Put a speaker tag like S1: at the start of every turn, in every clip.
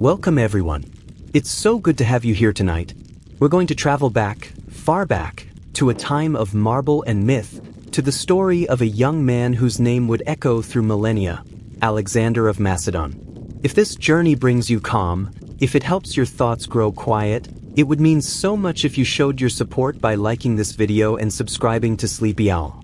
S1: Welcome everyone. It's so good to have you here tonight. We're going to travel back, far back, to a time of marble and myth, to the story of a young man whose name would echo through millennia, Alexander of Macedon. If this journey brings you calm, if it helps your thoughts grow quiet, it would mean so much if you showed your support by liking this video and subscribing to Sleepy Owl.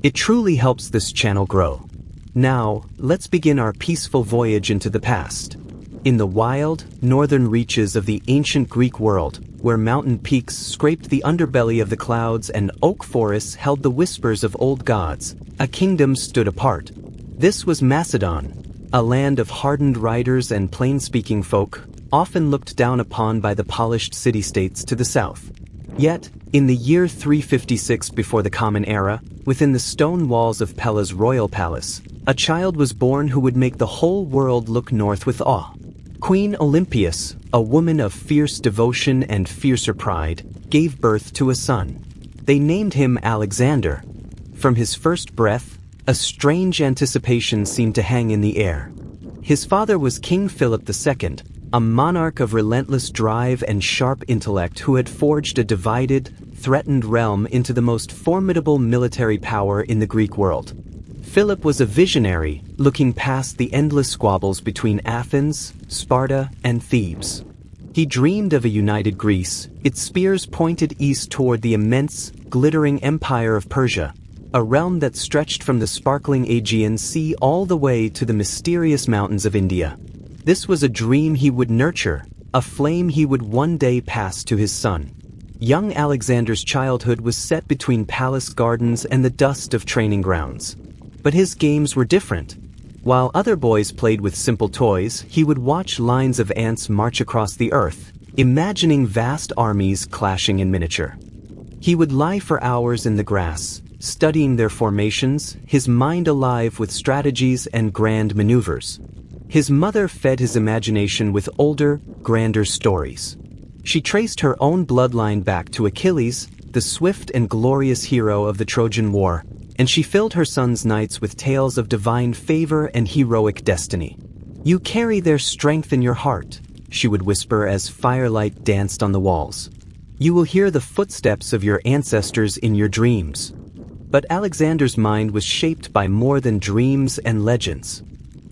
S1: It truly helps this channel grow. Now, let's begin our peaceful voyage into the past. In the wild, northern reaches of the ancient Greek world, where mountain peaks scraped the underbelly of the clouds and oak forests held the whispers of old gods, a kingdom stood apart. This was Macedon, a land of hardened riders and plain-speaking folk, often looked down upon by the polished city-states to the south. Yet, in the year 356 before the Common Era, within the stone walls of Pella's royal palace, a child was born who would make the whole world look north with awe. Queen Olympias, a woman of fierce devotion and fiercer pride, gave birth to a son. They named him Alexander. From his first breath, a strange anticipation seemed to hang in the air. His father was King Philip II, a monarch of relentless drive and sharp intellect who had forged a divided, threatened realm into the most formidable military power in the Greek world. Philip was a visionary, looking past the endless squabbles between Athens, Sparta, and Thebes. He dreamed of a united Greece, its spears pointed east toward the immense, glittering empire of Persia, a realm that stretched from the sparkling Aegean Sea all the way to the mysterious mountains of India. This was a dream he would nurture, a flame he would one day pass to his son. Young Alexander's childhood was set between palace gardens and the dust of training grounds. But his games were different. While other boys played with simple toys, he would watch lines of ants march across the earth, imagining vast armies clashing in miniature. He would lie for hours in the grass, studying their formations, his mind alive with strategies and grand maneuvers. His mother fed his imagination with older, grander stories. She traced her own bloodline back to Achilles, the swift and glorious hero of the Trojan War, and she filled her son's nights with tales of divine favor and heroic destiny. "You carry their strength in your heart," she would whisper as firelight danced on the walls. "You will hear the footsteps of your ancestors in your dreams." But Alexander's mind was shaped by more than dreams and legends.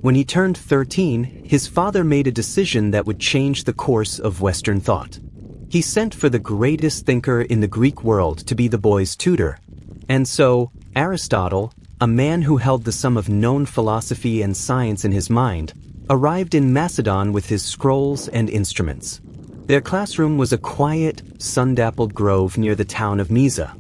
S1: When he turned 13, his father made a decision that would change the course of Western thought. He sent for the greatest thinker in the Greek world to be the boy's tutor. And so, Aristotle, a man who held the sum of known philosophy and science in his mind, arrived in Macedon with his scrolls and instruments. Their classroom was a quiet, sun-dappled grove near the town of Mysa.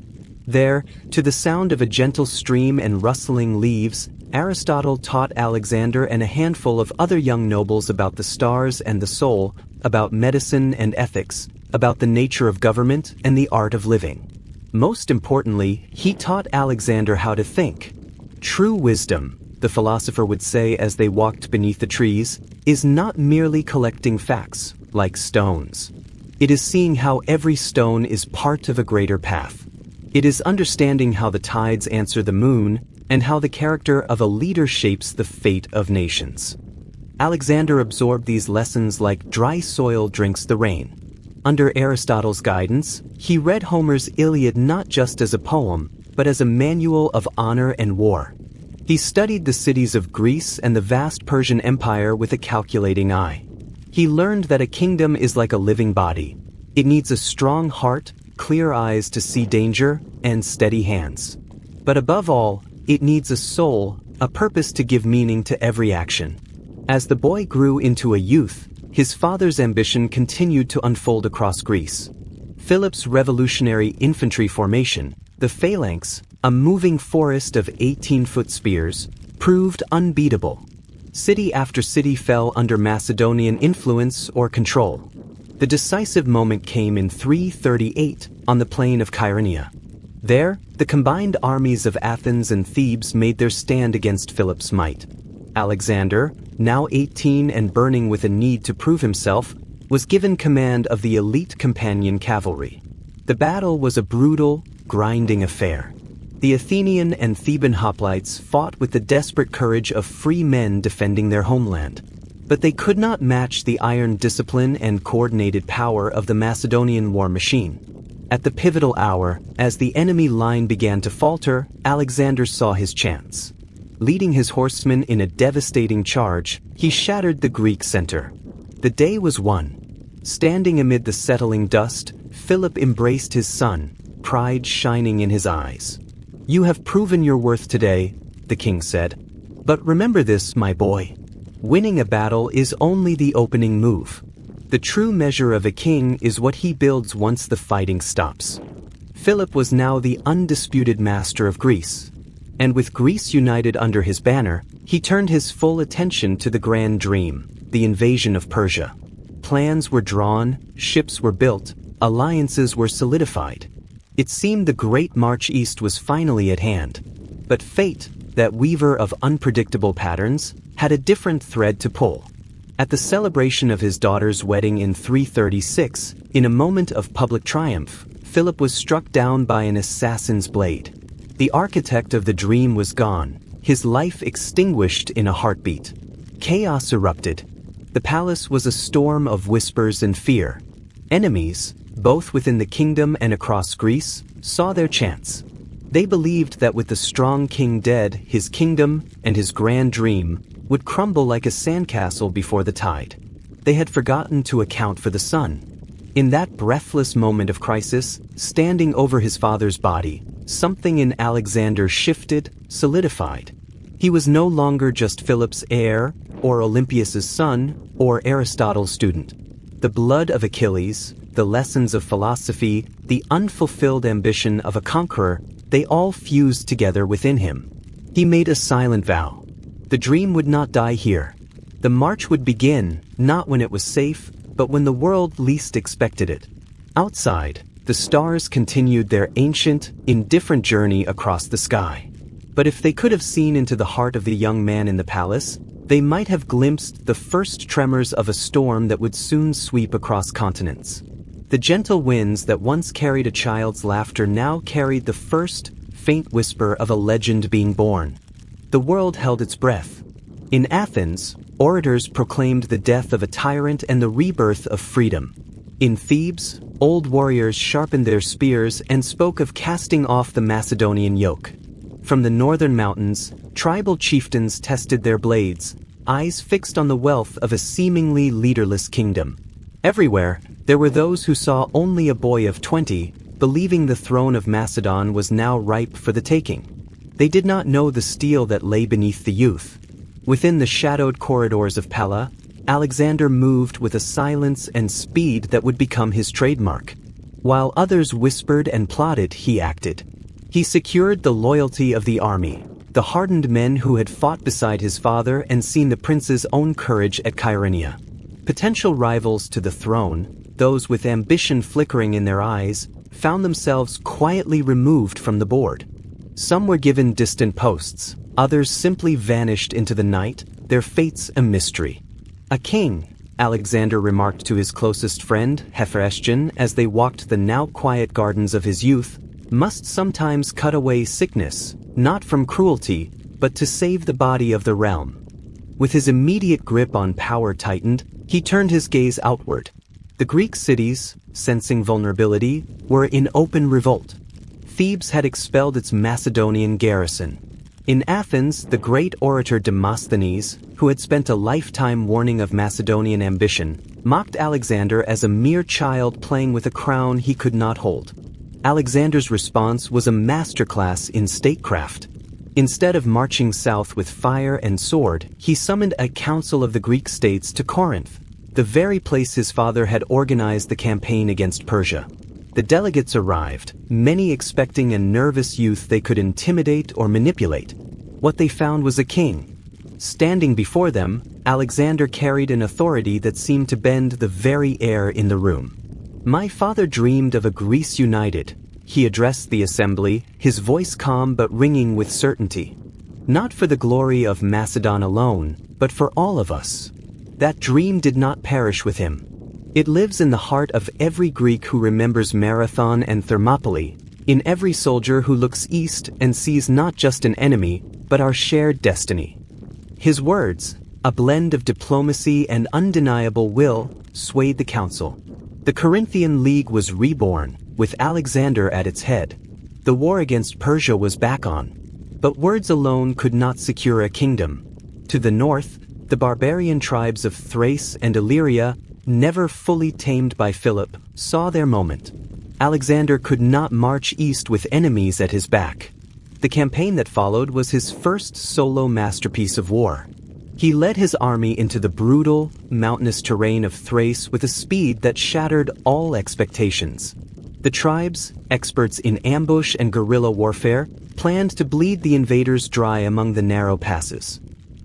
S1: There, to the sound of a gentle stream and rustling leaves, Aristotle taught Alexander and a handful of other young nobles about the stars and the soul, about medicine and ethics, about the nature of government and the art of living. Most importantly, he taught Alexander how to think. True wisdom, the philosopher would say as they walked beneath the trees, is not merely collecting facts, like stones. It is seeing how every stone is part of a greater path. It is understanding how the tides answer the moon, and how the character of a leader shapes the fate of nations. Alexander absorbed these lessons like dry soil drinks the rain. Under Aristotle's guidance, he read Homer's Iliad not just as a poem, but as a manual of honor and war. He studied the cities of Greece and the vast Persian Empire with a calculating eye. He learned that a kingdom is like a living body. It needs a strong heart, clear eyes to see danger, and steady hands. But above all, it needs a soul, a purpose to give meaning to every action. As the boy grew into a youth, his father's ambition continued to unfold across Greece. Philip's revolutionary infantry formation, the phalanx, a moving forest of 18-foot spears, proved unbeatable. City after city fell under Macedonian influence or control. The decisive moment came in 338 on the plain of Chaeronea. There, the combined armies of Athens and Thebes made their stand against Philip's might. Alexander, now 18 and burning with a need to prove himself, was given command of the elite companion cavalry. The battle was a brutal, grinding affair. The Athenian and Theban hoplites fought with the desperate courage of free men defending their homeland. But they could not match the iron discipline and coordinated power of the Macedonian war machine. At the pivotal hour, as the enemy line began to falter, Alexander saw his chance. Leading his horsemen in a devastating charge, he shattered the Greek center. The day was won. Standing amid the settling dust, Philip embraced his son, pride shining in his eyes. "You have proven your worth today," the king said. "But remember this, my boy. Winning a battle is only the opening move. The true measure of a king is what he builds once the fighting stops." Philip was now the undisputed master of Greece. And with Greece united under his banner, he turned his full attention to the grand dream, the invasion of Persia. Plans were drawn, ships were built, alliances were solidified. It seemed the great march east was finally at hand. But fate, that weaver of unpredictable patterns, had a different thread to pull. At the celebration of his daughter's wedding in 336, in a moment of public triumph, Philip was struck down by an assassin's blade. The architect of the dream was gone, his life extinguished in a heartbeat. Chaos erupted. The palace was a storm of whispers and fear. Enemies, both within the kingdom and across Greece, saw their chance. They believed that with the strong king dead, his kingdom and his grand dream would crumble like a sandcastle before the tide. They had forgotten to account for the sun. In that breathless moment of crisis, standing over his father's body, something in Alexander shifted, solidified. He was no longer just Philip's heir, or Olympias's son, or Aristotle's student. The blood of Achilles, the lessons of philosophy, the unfulfilled ambition of a conqueror, they all fused together within him. He made a silent vow. The dream would not die here. The march would begin, not when it was safe, but when the world least expected it. Outside, the stars continued their ancient, indifferent journey across the sky. But if they could have seen into the heart of the young man in the palace, they might have glimpsed the first tremors of a storm that would soon sweep across continents. The gentle winds that once carried a child's laughter now carried the first, faint whisper of a legend being born. The world held its breath. In Athens, orators proclaimed the death of a tyrant and the rebirth of freedom. In Thebes, old warriors sharpened their spears and spoke of casting off the Macedonian yoke. From the northern mountains, tribal chieftains tested their blades, eyes fixed on the wealth of a seemingly leaderless kingdom. Everywhere, there were those who saw only a boy of 20, believing the throne of Macedon was now ripe for the taking. They did not know the steel that lay beneath the youth. Within the shadowed corridors of Pella, Alexander moved with a silence and speed that would become his trademark. While others whispered and plotted, he acted. He secured the loyalty of the army, the hardened men who had fought beside his father and seen the prince's own courage at Chaeronea. Potential rivals to the throne, those with ambition flickering in their eyes, found themselves quietly removed from the board. Some were given distant posts, others simply vanished into the night, their fates a mystery. "A king," Alexander remarked to his closest friend, Hephaestion, as they walked the now quiet gardens of his youth, "must sometimes cut away sickness, not from cruelty, but to save the body of the realm." With his immediate grip on power tightened, he turned his gaze outward. The Greek cities, sensing vulnerability, were in open revolt. Thebes had expelled its Macedonian garrison. In Athens, the great orator Demosthenes, who had spent a lifetime warning of Macedonian ambition, mocked Alexander as a mere child playing with a crown he could not hold. Alexander's response was a masterclass in statecraft. Instead of marching south with fire and sword, he summoned a council of the Greek states to Corinth, the very place his father had organized the campaign against Persia. The delegates arrived, many expecting a nervous youth they could intimidate or manipulate. What they found was a king. Standing before them, Alexander carried an authority that seemed to bend the very air in the room. "My father dreamed of a Greece united," he addressed the assembly, his voice calm but ringing with certainty. "Not for the glory of Macedon alone, but for all of us." That dream did not perish with him. It lives in the heart of every Greek who remembers Marathon and Thermopylae, in every soldier who looks east and sees not just an enemy, but our shared destiny. His words, A blend of diplomacy and undeniable will swayed the council. The Corinthian League was reborn, with Alexander at its head. The war against Persia was back on. But words alone could not secure a kingdom. To the north, the barbarian tribes of Thrace and Illyria, never fully tamed by Philip, saw their moment. Alexander could not march east with enemies at his back. The campaign that followed was his first solo masterpiece of war. He led his army into the brutal, mountainous terrain of Thrace with a speed that shattered all expectations. The tribes, experts in ambush and guerrilla warfare, planned to bleed the invaders dry among the narrow passes.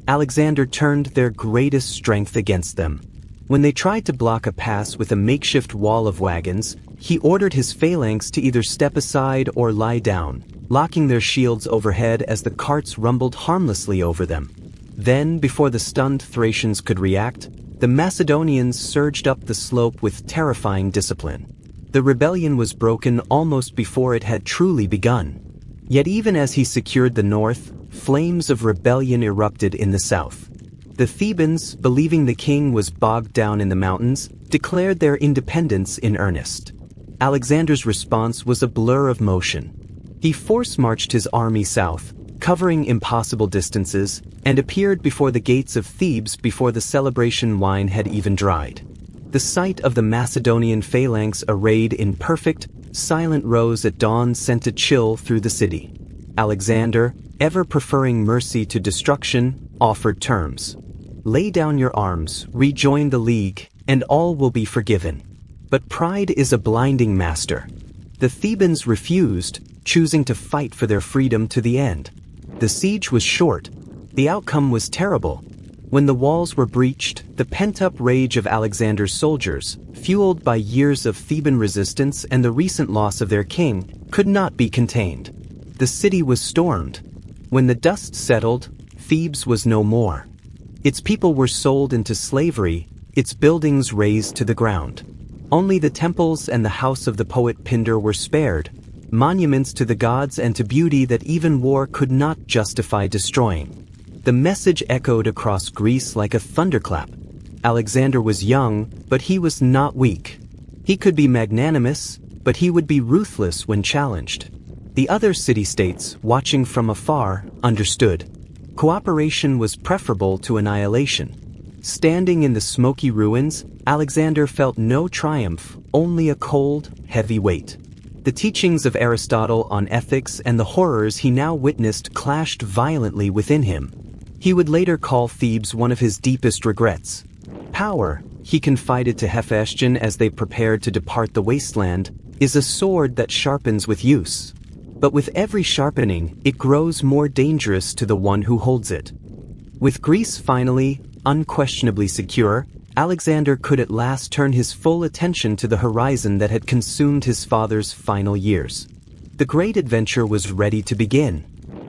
S1: Alexander turned their greatest strength against them. When they tried to block a pass with a makeshift wall of wagons, he ordered his phalanx to either step aside or lie down, locking their shields overhead as the carts rumbled harmlessly over them. Then, before the stunned Thracians could react, the Macedonians surged up the slope with terrifying discipline. The rebellion was broken almost before it had truly begun. Yet even as he secured the north, flames of rebellion erupted in the south. The Thebans, believing the king was bogged down in the mountains, declared their independence in earnest. Alexander's response was a blur of motion. He force-marched his army south, covering impossible distances, and appeared before the gates of Thebes before the celebration wine had even dried. The sight of the Macedonian phalanx arrayed in perfect, silent rows at dawn sent a chill through the city. Alexander, ever preferring mercy to destruction, offered terms. Lay down your arms, rejoin the league, and all will be forgiven. But pride is a blinding master. The Thebans refused, choosing to fight for their freedom to the end. The siege was short. The outcome was terrible. When the walls were breached, the pent-up rage of Alexander's soldiers, fueled by years of Theban resistance and the recent loss of their king, could not be contained. The city was stormed. When the dust settled, Thebes was no more. Its people were sold into slavery, its buildings razed to the ground. Only the temples and the house of the poet Pindar were spared, monuments to the gods and to beauty that even war could not justify destroying. The message echoed across Greece like a thunderclap. Alexander was young, but he was not weak. He could be magnanimous, but he would be ruthless when challenged. The other city-states, watching from afar, understood. Cooperation was preferable to annihilation. Standing in the smoky ruins, Alexander felt no triumph, only a cold, heavy weight. The teachings of Aristotle on ethics and the horrors he now witnessed clashed violently within him. He would later call Thebes one of his deepest regrets. Power, he confided to Hephaestion as they prepared to depart the wasteland, is a sword that sharpens with use. But with every sharpening, it grows more dangerous to the one who holds it. With Greece finally, unquestionably secure, Alexander could at last turn his full attention to the horizon that had consumed his father's final years. The great adventure was ready to begin.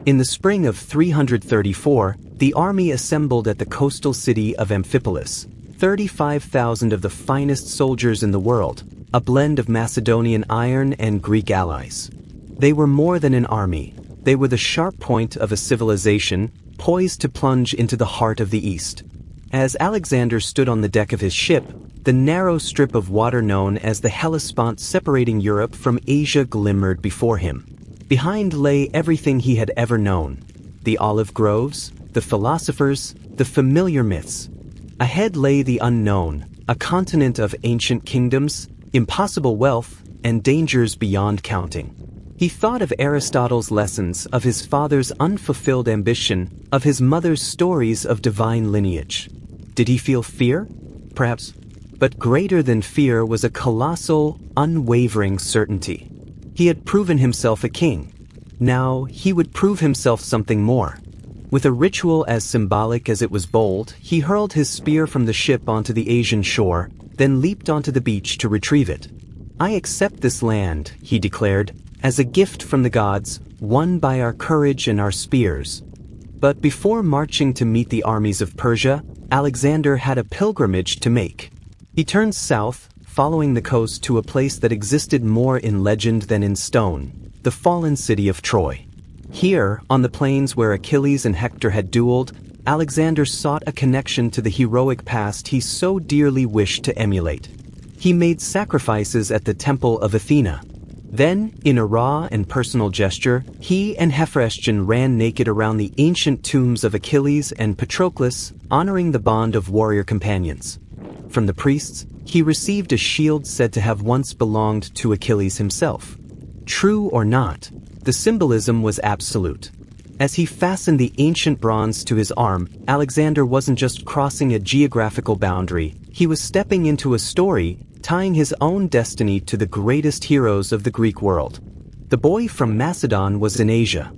S1: In the spring of 334, the army assembled at the coastal city of Amphipolis, 35,000 of the finest soldiers in the world, a blend of Macedonian iron and Greek allies. They were more than an army. They were the sharp point of a civilization, poised to plunge into the heart of the East. As Alexander stood on the deck of his ship, the narrow strip of water known as the Hellespont separating Europe from Asia glimmered before him. Behind lay everything he had ever known: the olive groves, the philosophers, the familiar myths. Ahead lay the unknown, a continent of ancient kingdoms, impossible wealth, and dangers beyond counting. He thought of Aristotle's lessons, of his father's unfulfilled ambition, of his mother's stories of divine lineage. Did he feel fear? Perhaps. But greater than fear was a colossal, unwavering certainty. He had proven himself a king. Now he would prove himself something more. With a ritual as symbolic as it was bold, he hurled his spear from the ship onto the Asian shore, then leaped onto the beach to retrieve it. "I accept this land," he declared, "as a gift from the gods, won by our courage and our spears." But before marching to meet the armies of Persia, Alexander had a pilgrimage to make. He turned south, following the coast to a place that existed more in legend than in stone, the fallen city of Troy. Here, on the plains where Achilles and Hector had dueled, Alexander sought a connection to the heroic past he so dearly wished to emulate. He made sacrifices at the Temple of Athena. Then, in a raw and personal gesture, he and Hephaestion ran naked around the ancient tombs of Achilles and Patroclus, honoring the bond of warrior companions. From the priests, he received a shield said to have once belonged to Achilles himself. True or not, the symbolism was absolute. As he fastened the ancient bronze to his arm, Alexander wasn't just crossing a geographical boundary, he was stepping into a story, tying his own destiny to the greatest heroes of the Greek world. The boy from Macedon was in Asia,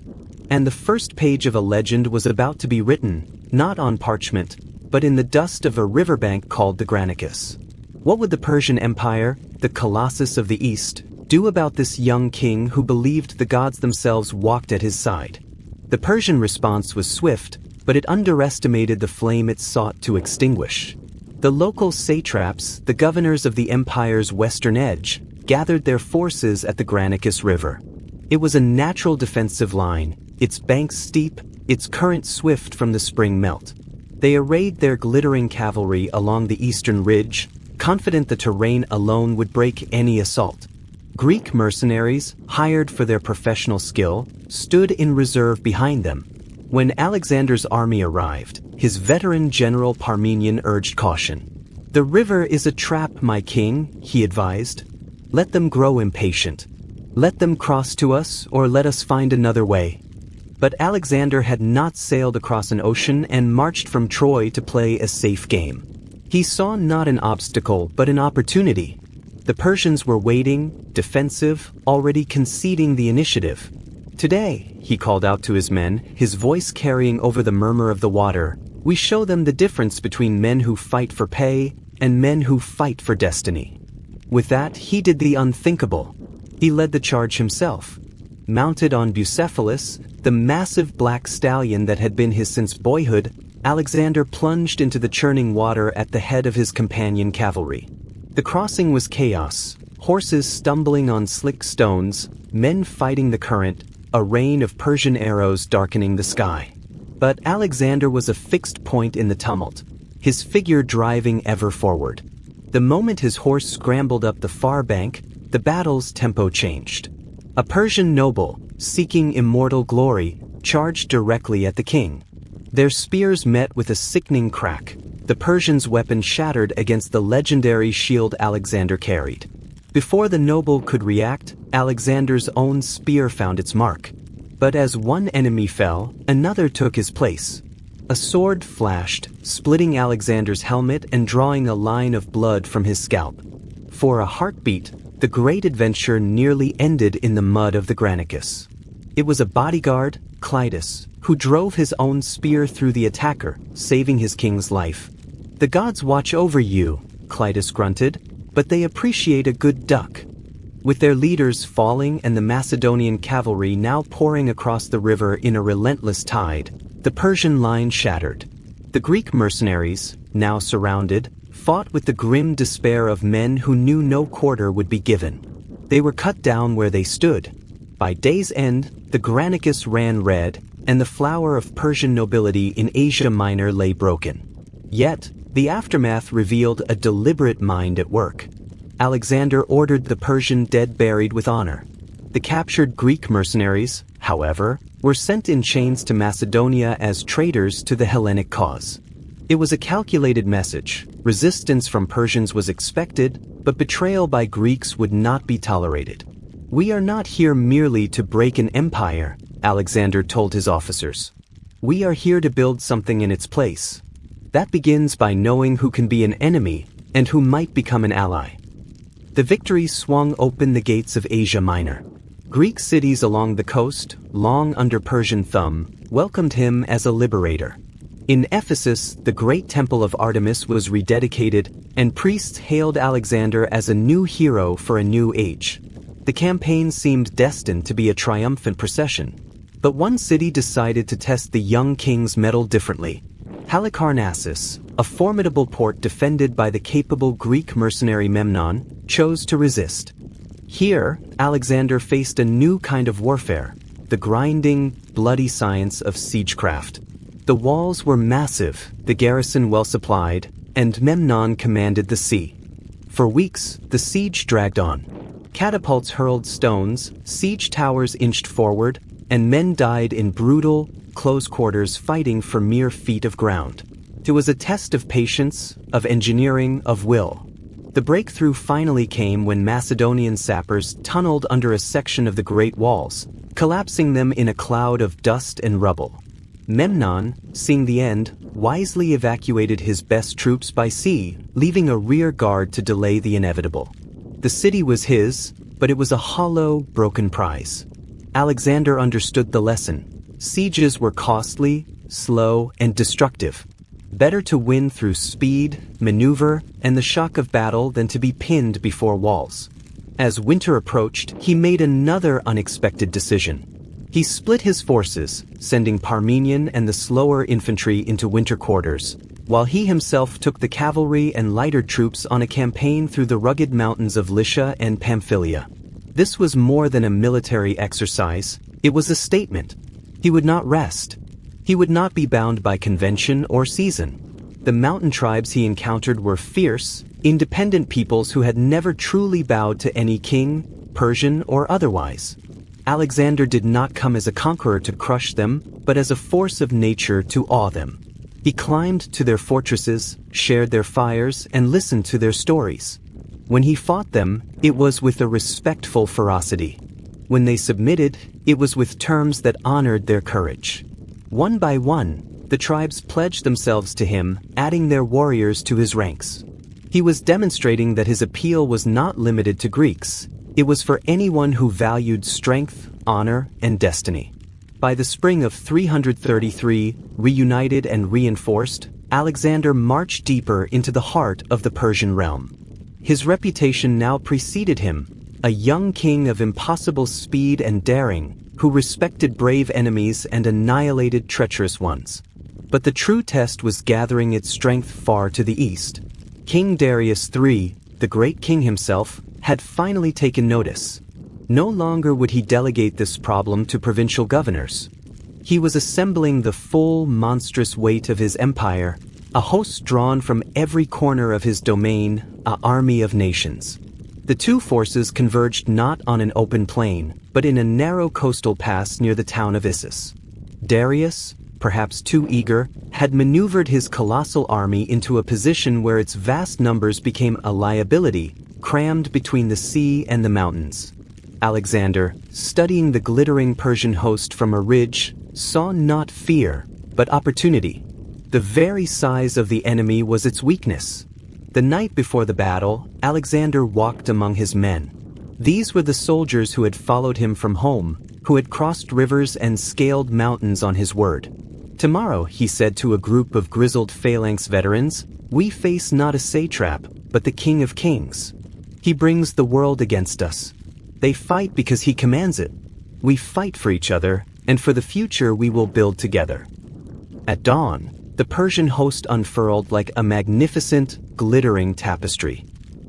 S1: and the first page of a legend was about to be written, not on parchment, but in the dust of a riverbank called the Granicus. What would the Persian Empire, the Colossus of the East, do about this young king who believed the gods themselves walked at his side? The Persian response was swift, but it underestimated the flame it sought to extinguish. The local satraps, the governors of the empire's western edge, gathered their forces at the Granicus River. It was a natural defensive line, its banks steep, its current swift from the spring melt. They arrayed their glittering cavalry along the eastern ridge, confident the terrain alone would break any assault. Greek mercenaries, hired for their professional skill, stood in reserve behind them. When Alexander's army arrived, his veteran general Parmenion urged caution. "The river is a trap, my king," he advised. "Let them grow impatient. Let them cross to us, or let us find another way." But Alexander had not sailed across an ocean and marched from Troy to play a safe game. He saw not an obstacle, but an opportunity. The Persians were waiting, defensive, already conceding the initiative. "Today," he called out to his men, his voice carrying over the murmur of the water, "we show them the difference between men who fight for pay and men who fight for destiny." With that, he did the unthinkable. He led the charge himself. Mounted on Bucephalus, the massive black stallion that had been his since boyhood, Alexander plunged into the churning water at the head of his companion cavalry. The crossing was chaos, horses stumbling on slick stones, men fighting the current, a rain of Persian arrows darkening the sky. But Alexander was a fixed point in the tumult, his figure driving ever forward. The moment his horse scrambled up the far bank, the battle's tempo changed. A Persian noble, seeking immortal glory, charged directly at the king. Their spears met with a sickening crack. The Persian's weapon shattered against the legendary shield Alexander carried. Before the noble could react, Alexander's own spear found its mark. But as one enemy fell, another took his place. A sword flashed, splitting Alexander's helmet and drawing a line of blood from his scalp. For a heartbeat, the great adventure nearly ended in the mud of the Granicus. It was a bodyguard, Clitus, who drove his own spear through the attacker, saving his king's life. "The gods watch over you," Clitus grunted, "but they appreciate a good duck." With their leaders falling and the Macedonian cavalry now pouring across the river in a relentless tide, the Persian line shattered. The Greek mercenaries, now surrounded, fought with the grim despair of men who knew no quarter would be given. They were cut down where they stood. By day's end, the Granicus ran red, and the flower of Persian nobility in Asia Minor lay broken. Yet, the aftermath revealed a deliberate mind at work. Alexander ordered the Persian dead buried with honor. The captured Greek mercenaries, however, were sent in chains to Macedonia as traitors to the Hellenic cause. It was a calculated message. Resistance from Persians was expected, but betrayal by Greeks would not be tolerated. "We are not here merely to break an empire," Alexander told his officers. "We are here to build something in its place. That begins by knowing who can be an enemy and who might become an ally." The victory swung open the gates of Asia Minor. Greek cities along the coast, long under Persian thumb, welcomed him as a liberator. In Ephesus, the great temple of Artemis was rededicated, and priests hailed Alexander as a new hero for a new age. The campaign seemed destined to be a triumphant procession. But one city decided to test the young king's mettle differently. Halicarnassus, a formidable port defended by the capable Greek mercenary Memnon, chose to resist. Here, Alexander faced a new kind of warfare, the grinding, bloody science of siegecraft. The walls were massive, the garrison well supplied, and Memnon commanded the sea. For weeks, the siege dragged on. Catapults hurled stones, siege towers inched forward, and men died in brutal, close quarters fighting for mere feet of ground. It was a test of patience, of engineering, of will. The breakthrough finally came when Macedonian sappers tunneled under a section of the Great Walls, collapsing them in a cloud of dust and rubble. Memnon, seeing the end, wisely evacuated his best troops by sea, leaving a rear guard to delay the inevitable. The city was his, but it was a hollow, broken prize. Alexander understood the lesson. Sieges were costly, slow, and destructive. Better to win through speed, maneuver, and the shock of battle than to be pinned before walls. As winter approached, he made another unexpected decision. He split his forces, sending Parmenion and the slower infantry into winter quarters, while he himself took the cavalry and lighter troops on a campaign through the rugged mountains of Lycia and Pamphylia. This was more than a military exercise, it was a statement. He would not rest. He would not be bound by convention or season. The mountain tribes he encountered were fierce, independent peoples who had never truly bowed to any king, Persian or otherwise. Alexander did not come as a conqueror to crush them, but as a force of nature to awe them. He climbed to their fortresses, shared their fires, and listened to their stories. When he fought them, it was with a respectful ferocity. When they submitted, it was with terms that honored their courage. One by one, the tribes pledged themselves to him, adding their warriors to his ranks. He was demonstrating that his appeal was not limited to Greeks. It was for anyone who valued strength, honor, and destiny. By the spring of 333, reunited and reinforced, Alexander marched deeper into the heart of the Persian realm. His reputation now preceded him, a young king of impossible speed and daring, who respected brave enemies and annihilated treacherous ones. But the true test was gathering its strength far to the east. King Darius III, the great king himself, had finally taken notice. No longer would he delegate this problem to provincial governors. He was assembling the full, monstrous weight of his empire, a host drawn from every corner of his domain, an army of nations. The two forces converged not on an open plain, but in a narrow coastal pass near the town of Issus. Darius, perhaps too eager, had maneuvered his colossal army into a position where its vast numbers became a liability, crammed between the sea and the mountains. Alexander, studying the glittering Persian host from a ridge, saw not fear, but opportunity. The very size of the enemy was its weakness. The night before the battle, Alexander walked among his men. These were the soldiers who had followed him from home, who had crossed rivers and scaled mountains on his word. "Tomorrow," he said to a group of grizzled phalanx veterans, "we face not a satrap, but the King of Kings. He brings the world against us. They fight because he commands it. We fight for each other, and for the future we will build together." At dawn, the Persian host unfurled like a magnificent, glittering tapestry.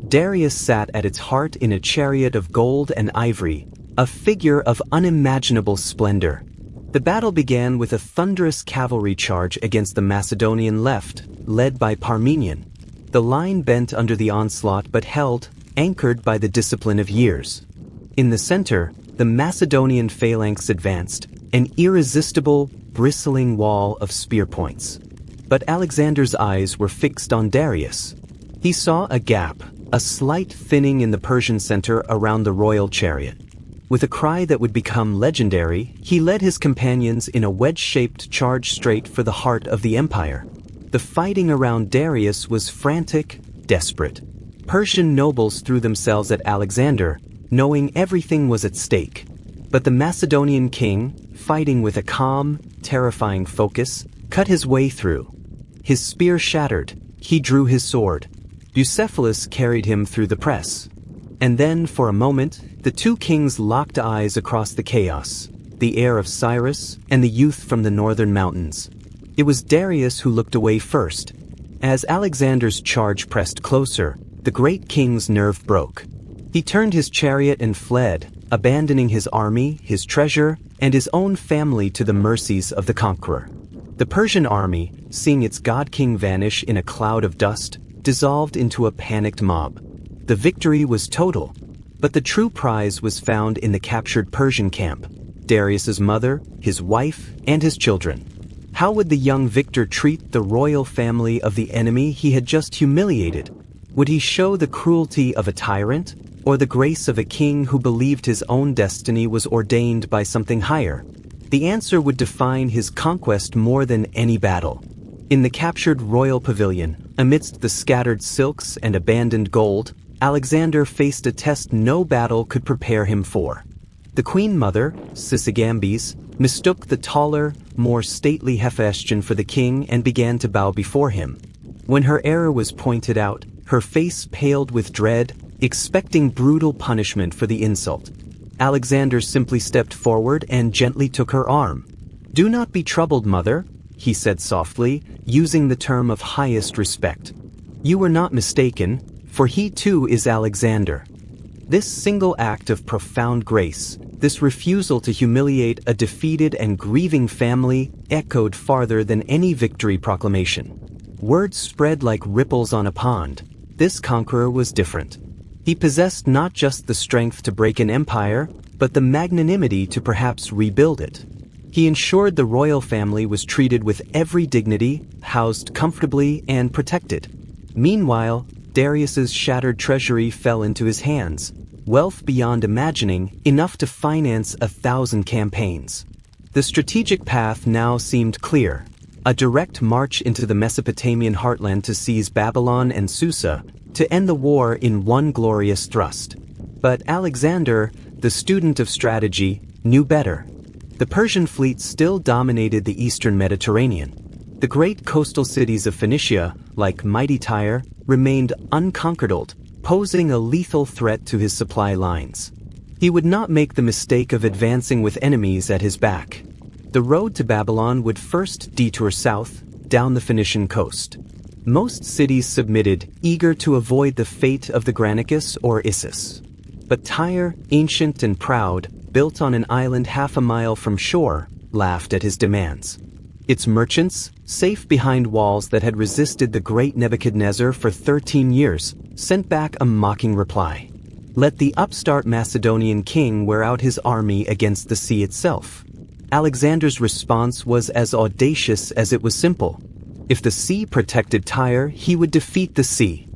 S1: Darius sat at its heart in a chariot of gold and ivory, a figure of unimaginable splendor. The battle began with a thunderous cavalry charge against the Macedonian left, led by Parmenion. The line bent under the onslaught but held, anchored by the discipline of years. In the center, the Macedonian phalanx advanced, an irresistible, bristling wall of spear points. But Alexander's eyes were fixed on Darius. He saw a gap, a slight thinning in the Persian center around the royal chariot. With a cry that would become legendary, he led his companions in a wedge-shaped charge straight for the heart of the empire. The fighting around Darius was frantic, desperate. Persian nobles threw themselves at Alexander, knowing everything was at stake. But the Macedonian king, fighting with a calm, terrifying focus, cut his way through. His spear shattered. He drew his sword. Bucephalus carried him through the press. And then, for a moment, the two kings locked eyes across the chaos, the heir of Cyrus and the youth from the northern mountains. It was Darius who looked away first. As Alexander's charge pressed closer, the great king's nerve broke. He turned his chariot and fled, abandoning his army, his treasure, and his own family to the mercies of the conqueror. The Persian army, seeing its god-king vanish in a cloud of dust, dissolved into a panicked mob. The victory was total, but the true prize was found in the captured Persian camp: Darius's mother, his wife, and his children. How would the young victor treat the royal family of the enemy he had just humiliated? Would he show the cruelty of a tyrant, or the grace of a king who believed his own destiny was ordained by something higher? The answer would define his conquest more than any battle. In the captured royal pavilion, amidst the scattered silks and abandoned gold, Alexander faced a test no battle could prepare him for. The queen mother, Sisygambes, mistook the taller, more stately Hephaestion for the king and began to bow before him. When her error was pointed out, her face paled with dread, expecting brutal punishment for the insult. Alexander simply stepped forward and gently took her arm. "Do not be troubled, mother," he said softly, using the term of highest respect. "You were not mistaken, for he too is Alexander." This single act of profound grace, this refusal to humiliate a defeated and grieving family, echoed farther than any victory proclamation. Words spread like ripples on a pond. This conqueror was different. He possessed not just the strength to break an empire, but the magnanimity to perhaps rebuild it. He ensured the royal family was treated with every dignity, housed comfortably, and protected. Meanwhile, Darius's shattered treasury fell into his hands, wealth beyond imagining, enough to finance 1,000 campaigns. The strategic path now seemed clear: a direct march into the Mesopotamian heartland to seize Babylon and Susa, to end the war in one glorious thrust. But Alexander, the student of strategy, knew better. The Persian fleet still dominated the eastern Mediterranean. The great coastal cities of Phoenicia, like mighty Tyre, remained unconquered, posing a lethal threat to his supply lines. He would not make the mistake of advancing with enemies at his back. The road to Babylon would first detour south, down the Phoenician coast. Most cities submitted, eager to avoid the fate of the Granicus or Issus. But Tyre, ancient and proud, built on an island half a mile from shore, laughed at his demands. Its merchants, safe behind walls that had resisted the great Nebuchadnezzar for 13 years, sent back a mocking reply. Let the upstart Macedonian king wear out his army against the sea itself. Alexander's response was as audacious as it was simple. If the sea protected Tyre, he would defeat the sea.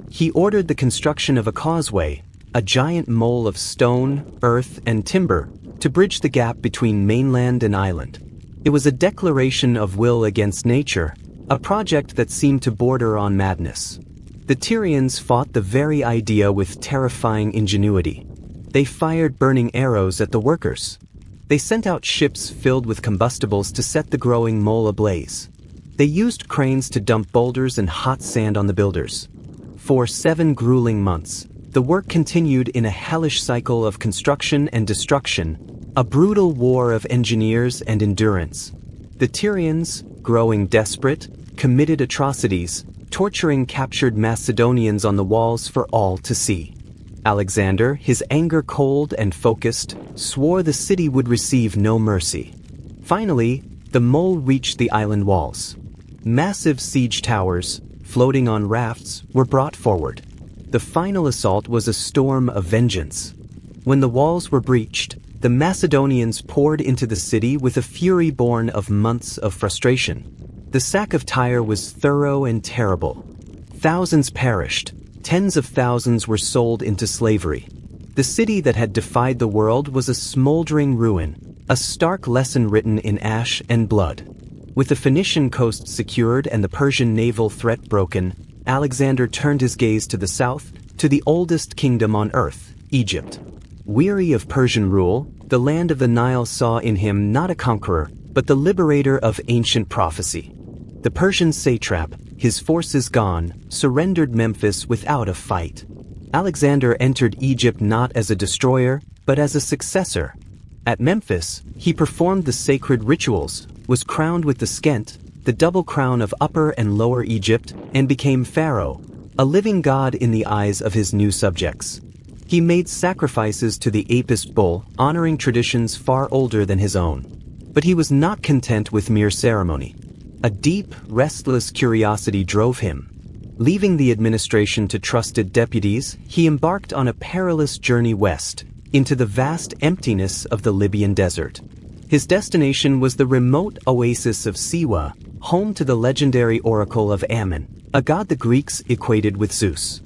S1: He ordered the construction of a causeway, a giant mole of stone, earth, and timber, to bridge the gap between mainland and island. It was a declaration of will against nature, a project that seemed to border on madness. The Tyrians fought the very idea with terrifying ingenuity. They fired burning arrows at the workers. They sent out ships filled with combustibles to set the growing mole ablaze. They used cranes to dump boulders and hot sand on the builders. For 7 grueling months, the work continued in a hellish cycle of construction and destruction, a brutal war of engineers and endurance. The Tyrians, growing desperate, committed atrocities, torturing captured Macedonians on the walls for all to see. Alexander, his anger cold and focused, swore the city would receive no mercy. Finally, the mole reached the island walls. Massive siege towers, floating on rafts, were brought forward. The final assault was a storm of vengeance. When the walls were breached, the Macedonians poured into the city with a fury born of months of frustration. The sack of Tyre was thorough and terrible. Thousands perished. Tens of thousands were sold into slavery. The city that had defied the world was a smoldering ruin, a stark lesson written in ash and blood. With the Phoenician coast secured and the Persian naval threat broken, Alexander turned his gaze to the south, to the oldest kingdom on earth, Egypt. Weary of Persian rule, the land of the Nile saw in him not a conqueror, but the liberator of ancient prophecy. The Persian satrap, his forces gone, surrendered Memphis without a fight. Alexander entered Egypt not as a destroyer, but as a successor. At Memphis, he performed the sacred rituals, was crowned with the skent, the double crown of Upper and Lower Egypt, and became pharaoh, a living god in the eyes of his new subjects. He made sacrifices to the Apis bull, honoring traditions far older than his own. But he was not content with mere ceremony. A deep, restless curiosity drove him. Leaving the administration to trusted deputies, he embarked on a perilous journey west, into the vast emptiness of the Libyan desert. His destination was the remote oasis of Siwa, home to the legendary oracle of Ammon, a god the Greeks equated with Zeus.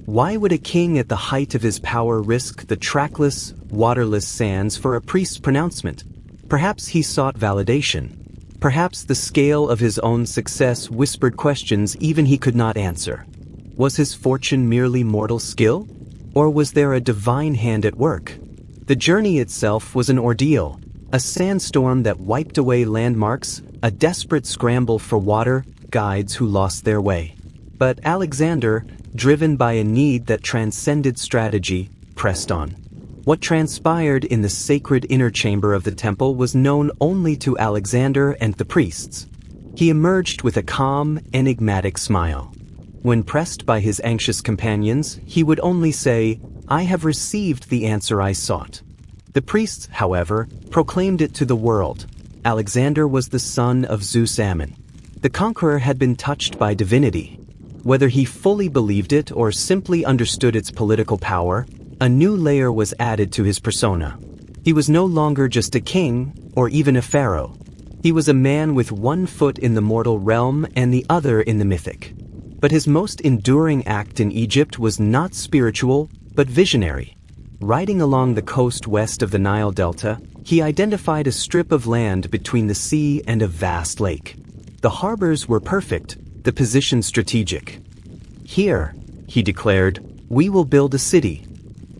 S1: Why would a king at the height of his power risk the trackless, waterless sands for a priest's pronouncement? Perhaps he sought validation. Perhaps the scale of his own success whispered questions even he could not answer. Was his fortune merely mortal skill? Or was there a divine hand at work? The journey itself was an ordeal, a sandstorm that wiped away landmarks, a desperate scramble for water, guides who lost their way. But Alexander, driven by a need that transcended strategy, pressed on. What transpired in the sacred inner chamber of the temple was known only to Alexander and the priests. He emerged with a calm, enigmatic smile. When pressed by his anxious companions, he would only say, "I have received the answer I sought." The priests, however, proclaimed it to the world. Alexander was the son of Zeus Ammon. The conqueror had been touched by divinity. Whether he fully believed it or simply understood its political power, a new layer was added to his persona. He was no longer just a king, or even a pharaoh. He was a man with one foot in the mortal realm and the other in the mythic. But his most enduring act in Egypt was not spiritual, but visionary. Riding along the coast west of the Nile Delta, he identified a strip of land between the sea and a vast lake. The harbors were perfect, the position strategic. "Here," he declared, "we will build a city."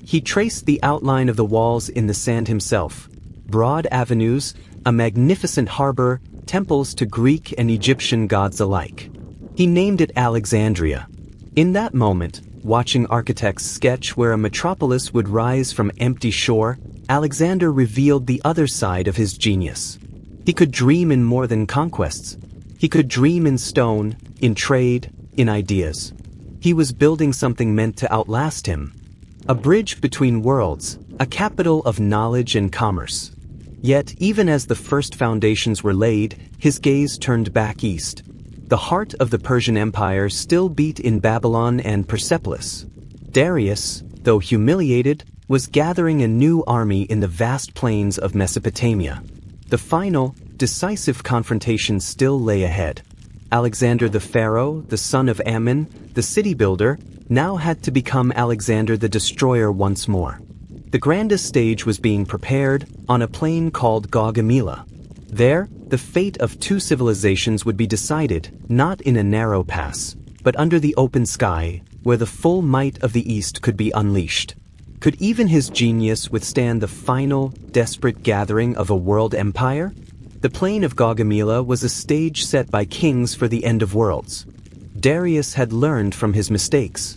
S1: He traced the outline of the walls in the sand himself. Broad avenues, a magnificent harbor, temples to Greek and Egyptian gods alike. He named it Alexandria. In that moment, watching architects sketch where a metropolis would rise from empty shore, Alexander revealed the other side of his genius. He could dream in more than conquests. He could dream in stone, in trade, in ideas. He was building something meant to outlast him. A bridge between worlds, a capital of knowledge and commerce. Yet, even as the first foundations were laid, his gaze turned back east. The heart of the Persian Empire still beat in Babylon and Persepolis. Darius, though humiliated, was gathering a new army in the vast plains of Mesopotamia. The final, decisive confrontation still lay ahead. Alexander the Pharaoh, the son of Ammon, the city builder, now had to become Alexander the Destroyer once more. The grandest stage was being prepared on a plain called Gaugamela. There, the fate of two civilizations would be decided, not in a narrow pass, but under the open sky, where the full might of the East could be unleashed. Could even his genius withstand the final, desperate gathering of a world empire? The plain of Gaugamela was a stage set by kings for the end of worlds. Darius had learned from his mistakes.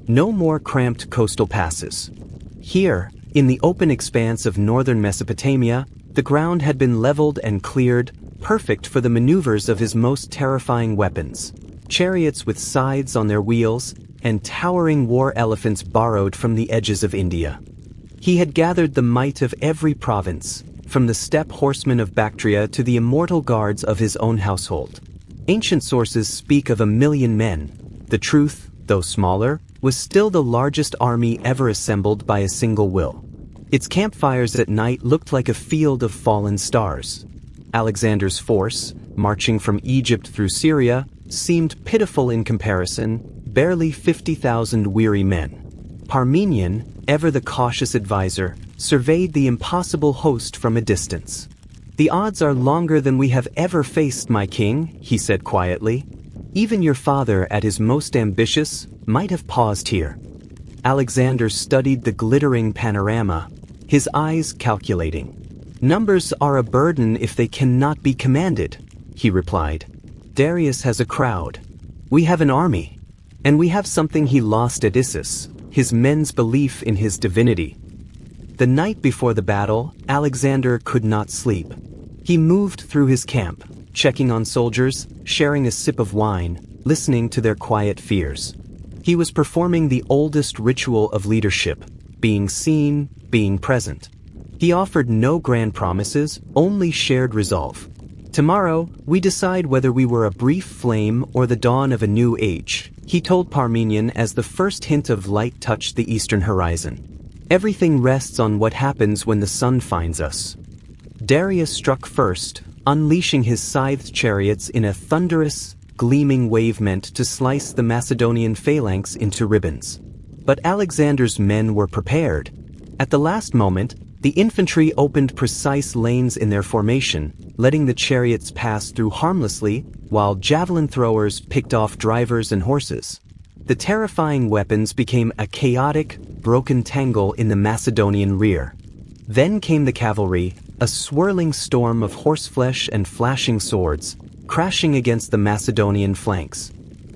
S1: No more cramped coastal passes. Here, in the open expanse of northern Mesopotamia, the ground had been leveled and cleared, perfect for the maneuvers of his most terrifying weapons. Chariots with scythes on their wheels, and towering war elephants borrowed from the edges of India. He had gathered the might of every province, from the steppe horsemen of Bactria to the immortal guards of his own household. Ancient sources speak of 1,000,000 men. The truth, though smaller, was still the largest army ever assembled by a single will. Its campfires at night looked like a field of fallen stars. Alexander's force, marching from Egypt through Syria, seemed pitiful in comparison, barely 50,000 weary men. Parmenion, ever the cautious advisor, surveyed the impossible host from a distance. "The odds are longer than we have ever faced, my king," he said quietly. "Even your father, at his most ambitious, might have paused here." Alexander studied the glittering panorama, his eyes calculating. "Numbers are a burden if they cannot be commanded," he replied. "Darius has a crowd. We have an army. And we have something he lost at Issus, his men's belief in his divinity." The night before the battle, Alexander could not sleep. He moved through his camp, checking on soldiers, sharing a sip of wine, listening to their quiet fears. He was performing the oldest ritual of leadership, being seen, being present. He offered no grand promises, only shared resolve. Tomorrow, we decide whether we were a brief flame or the dawn of a new age, he told Parmenion as the first hint of light touched the eastern horizon. Everything rests on what happens when the sun finds us. Darius struck first, unleashing his scythed chariots in a thunderous, gleaming wave meant to slice the Macedonian phalanx into ribbons. But Alexander's men were prepared. At the last moment, the infantry opened precise lanes in their formation, letting the chariots pass through harmlessly, while javelin throwers picked off drivers and horses. The terrifying weapons became a chaotic, broken tangle in the Macedonian rear. Then came the cavalry, a swirling storm of horseflesh and flashing swords, crashing against the Macedonian flanks.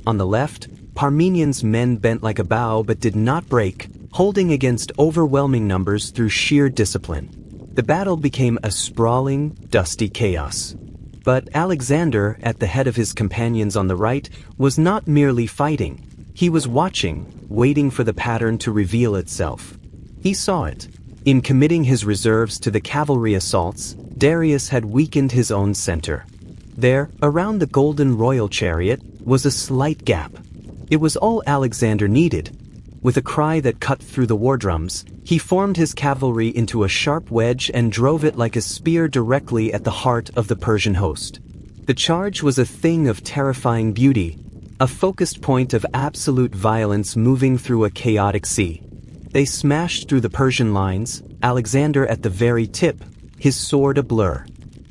S1: On the left, Parmenion's men bent like a bow but did not break, holding against overwhelming numbers through sheer discipline. The battle became a sprawling, dusty chaos. But Alexander, at the head of his companions on the right, was not merely fighting. He was watching, waiting for the pattern to reveal itself. He saw it. In committing his reserves to the cavalry assaults, Darius had weakened his own center. There, around the golden royal chariot, was a slight gap. It was all Alexander needed. With a cry that cut through the war drums, he formed his cavalry into a sharp wedge and drove it like a spear directly at the heart of the Persian host. The charge was a thing of terrifying beauty, a focused point of absolute violence moving through a chaotic sea. They smashed through the Persian lines, Alexander at the very tip, his sword a blur.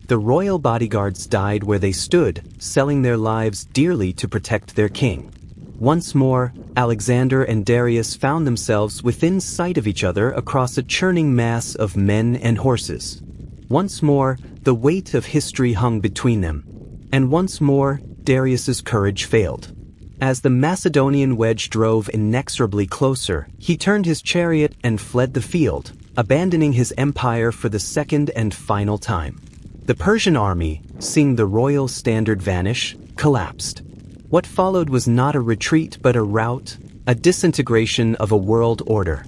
S1: The royal bodyguards died where they stood, selling their lives dearly to protect their king. Once more, Alexander and Darius found themselves within sight of each other across a churning mass of men and horses. Once more, the weight of history hung between them. And once more, Darius's courage failed. As the Macedonian wedge drove inexorably closer, he turned his chariot and fled the field, abandoning his empire for the second and final time. The Persian army, seeing the royal standard vanish, collapsed. What followed was not a retreat but a rout, a disintegration of a world order.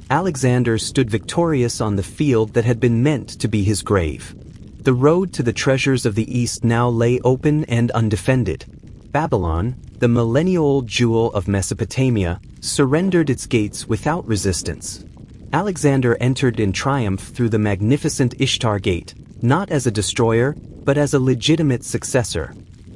S1: Alexander stood victorious on the field that had been meant to be his grave. The road to the treasures of the East now lay open and undefended. Babylon, the millennial-old jewel of Mesopotamia, surrendered its gates without resistance. Alexander entered in triumph through the magnificent Ishtar Gate, not as a destroyer, but as a legitimate successor.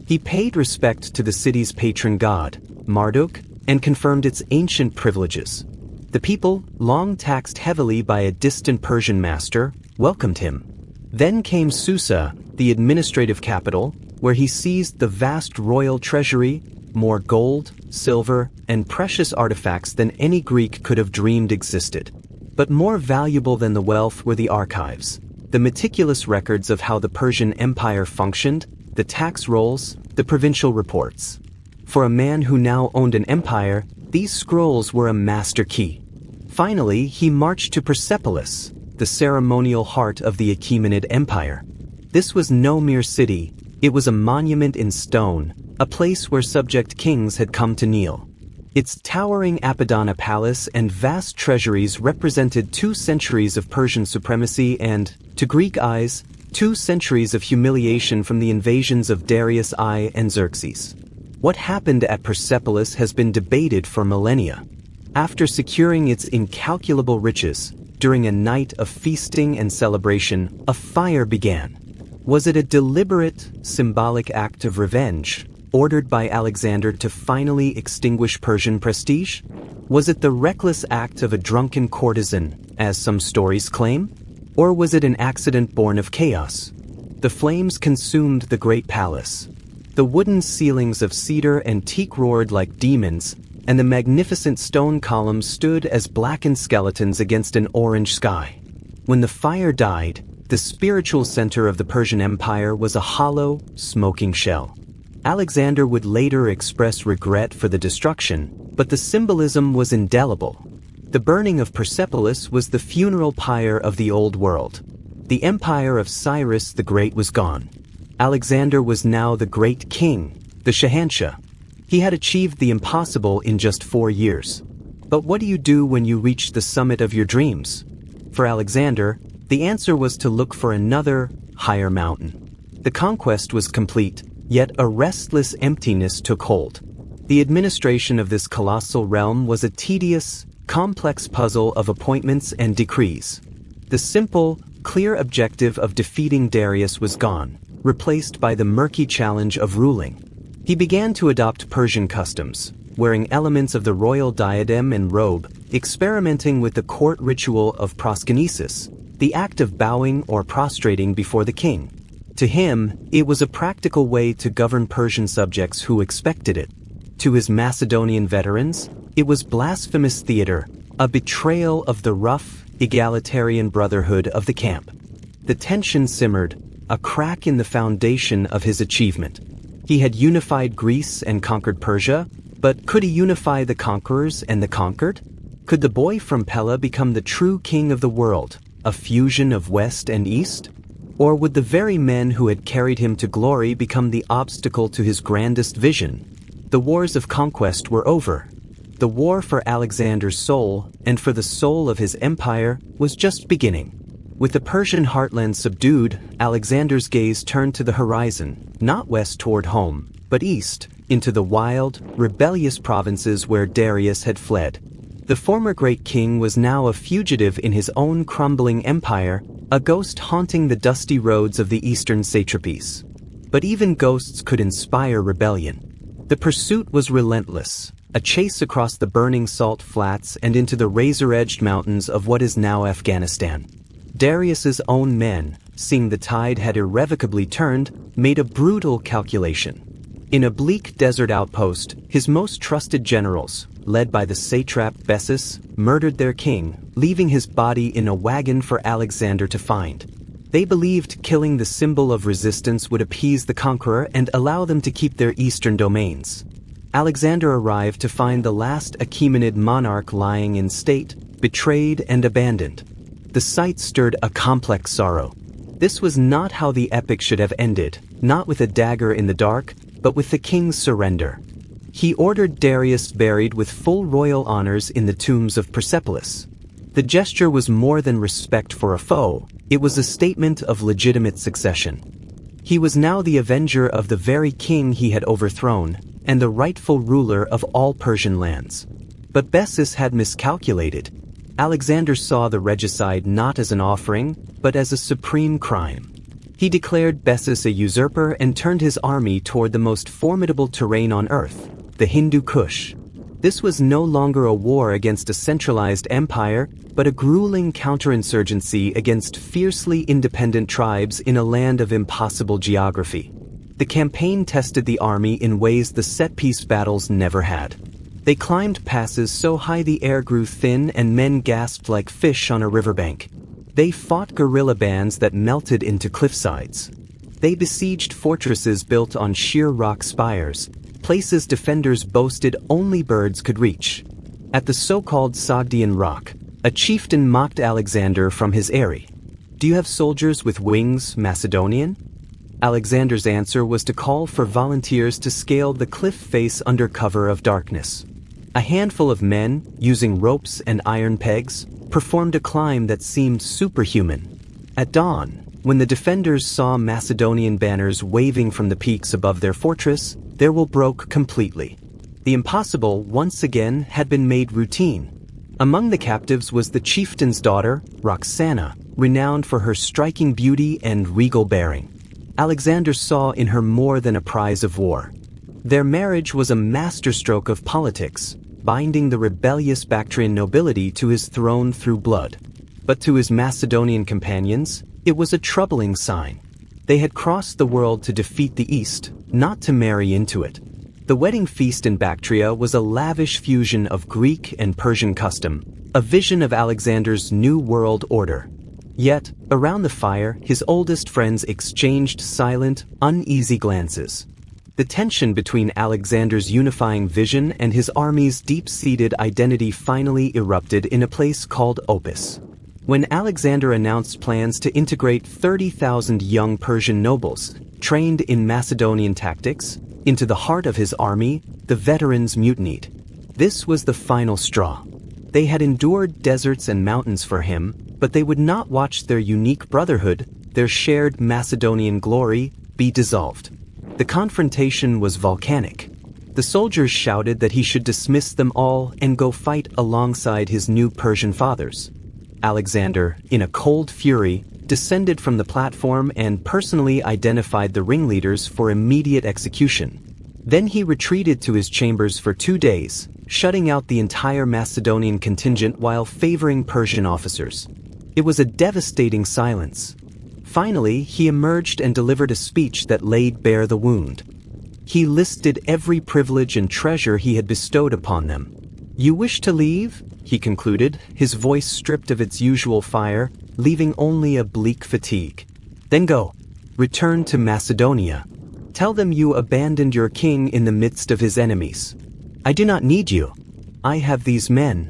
S1: He paid respect to the city's patron god, Marduk, and confirmed its ancient privileges. The people, long taxed heavily by a distant Persian master, welcomed him. Then came Susa, the administrative capital, where he seized the vast royal treasury, more gold, silver, and precious artifacts than any Greek could have dreamed existed. But more valuable than the wealth were the archives, the meticulous records of how the Persian Empire functioned, the tax rolls, the provincial reports. For a man who now owned an empire, these scrolls were a master key. Finally, he marched to Persepolis, the ceremonial heart of the Achaemenid Empire. This was no mere city, it was a monument in stone, a place where subject kings had come to kneel. Its towering Apollona palace and vast treasuries represented 2 centuries of Persian supremacy and, to Greek eyes, 2 centuries of humiliation from the invasions of Darius I and Xerxes. What happened at Persepolis has been debated for millennia. After securing its incalculable riches, during a night of feasting and celebration, a fire began. Was it a deliberate, symbolic act of revenge, ordered by Alexander to finally extinguish Persian prestige? Was it the reckless act of a drunken courtesan, as some stories claim? Or was it an accident born of chaos? The flames consumed the great palace. The wooden ceilings of cedar and teak roared like demons, and the magnificent stone columns stood as blackened skeletons against an orange sky. When the fire died, the spiritual center of the Persian Empire was a hollow, smoking shell. Alexander would later express regret for the destruction, but the symbolism was indelible. The burning of Persepolis was the funeral pyre of the old world. The empire of Cyrus the Great was gone. Alexander was now the great king, the Shahanshah. He had achieved the impossible in just 4 years. But what do you do when you reach the summit of your dreams? For Alexander, the answer was to look for another, higher mountain. The conquest was complete, yet a restless emptiness took hold. The administration of this colossal realm was a tedious, complex puzzle of appointments and decrees. The simple, clear objective of defeating Darius was gone, replaced by the murky challenge of ruling. He began to adopt Persian customs, wearing elements of the royal diadem and robe, experimenting with the court ritual of proskynesis, the act of bowing or prostrating before the king. To him, it was a practical way to govern Persian subjects who expected it. To his Macedonian veterans, it was blasphemous theater, a betrayal of the rough, egalitarian brotherhood of the camp. The tension simmered, a crack in the foundation of his achievement. He had unified Greece and conquered Persia, but could he unify the conquerors and the conquered? Could the boy from Pella become the true king of the world, a fusion of West and East? Or would the very men who had carried him to glory become the obstacle to his grandest vision? The wars of conquest were over. The war for Alexander's soul, and for the soul of his empire, was just beginning. With the Persian heartland subdued, Alexander's gaze turned to the horizon, not west toward home, but east, into the wild, rebellious provinces where Darius had fled. The former great king was now a fugitive in his own crumbling empire, a ghost haunting the dusty roads of the eastern satrapies. But even ghosts could inspire rebellion. The pursuit was relentless, a chase across the burning salt flats and into the razor-edged mountains of what is now Afghanistan. Darius's own men, seeing the tide had irrevocably turned, made a brutal calculation. In a bleak desert outpost, his most trusted generals, led by the satrap Bessus, murdered their king, leaving his body in a wagon for Alexander to find. They believed killing the symbol of resistance would appease the conqueror and allow them to keep their eastern domains. Alexander arrived to find the last Achaemenid monarch lying in state, betrayed and abandoned. The sight stirred a complex sorrow. This was not how the epic should have ended, not with a dagger in the dark, but with the king's surrender. He ordered Darius buried with full royal honors in the tombs of Persepolis. The gesture was more than respect for a foe, it was a statement of legitimate succession. He was now the avenger of the very king he had overthrown, and the rightful ruler of all Persian lands. But Bessus had miscalculated. Alexander saw the regicide not as an offering, but as a supreme crime. He declared Bessus a usurper and turned his army toward the most formidable terrain on earth, the Hindu Kush. This was no longer a war against a centralized empire, but a grueling counterinsurgency against fiercely independent tribes in a land of impossible geography. The campaign tested the army in ways the set-piece battles never had. They climbed passes so high the air grew thin and men gasped like fish on a riverbank. They fought guerrilla bands that melted into cliffsides. They besieged fortresses built on sheer rock spires, places defenders boasted only birds could reach. At the so-called Sogdian Rock, a chieftain mocked Alexander from his eyrie. "Do you have soldiers with wings, Macedonian?" Alexander's answer was to call for volunteers to scale the cliff face under cover of darkness. A handful of men, using ropes and iron pegs, performed a climb that seemed superhuman. At dawn, when the defenders saw Macedonian banners waving from the peaks above their fortress, their will broke completely. The impossible, once again, had been made routine. Among the captives was the chieftain's daughter, Roxana, renowned for her striking beauty and regal bearing. Alexander saw in her more than a prize of war. Their marriage was a masterstroke of politics, binding the rebellious Bactrian nobility to his throne through blood. But to his Macedonian companions, it was a troubling sign. They had crossed the world to defeat the East, not to marry into it. The wedding feast in Bactria was a lavish fusion of Greek and Persian custom, a vision of Alexander's new world order. Yet, around the fire, his oldest friends exchanged silent, uneasy glances. The tension between Alexander's unifying vision and his army's deep-seated identity finally erupted in a place called Opis. When Alexander announced plans to integrate 30,000 young Persian nobles, trained in Macedonian tactics, into the heart of his army, the veterans mutinied. This was the final straw. They had endured deserts and mountains for him, but they would not watch their unique brotherhood, their shared Macedonian glory, be dissolved. The confrontation was volcanic. The soldiers shouted that he should dismiss them all and go fight alongside his new Persian fathers. Alexander, in a cold fury, descended from the platform and personally identified the ringleaders for immediate execution. Then he retreated to his chambers for 2 days, shutting out the entire Macedonian contingent while favoring Persian officers. It was a devastating silence. Finally, he emerged and delivered a speech that laid bare the wound. He listed every privilege and treasure he had bestowed upon them. "You wish to leave?" he concluded, his voice stripped of its usual fire, leaving only a bleak fatigue. "Then go. Return to Macedonia. Tell them you abandoned your king in the midst of his enemies. I do not need you. I have these men."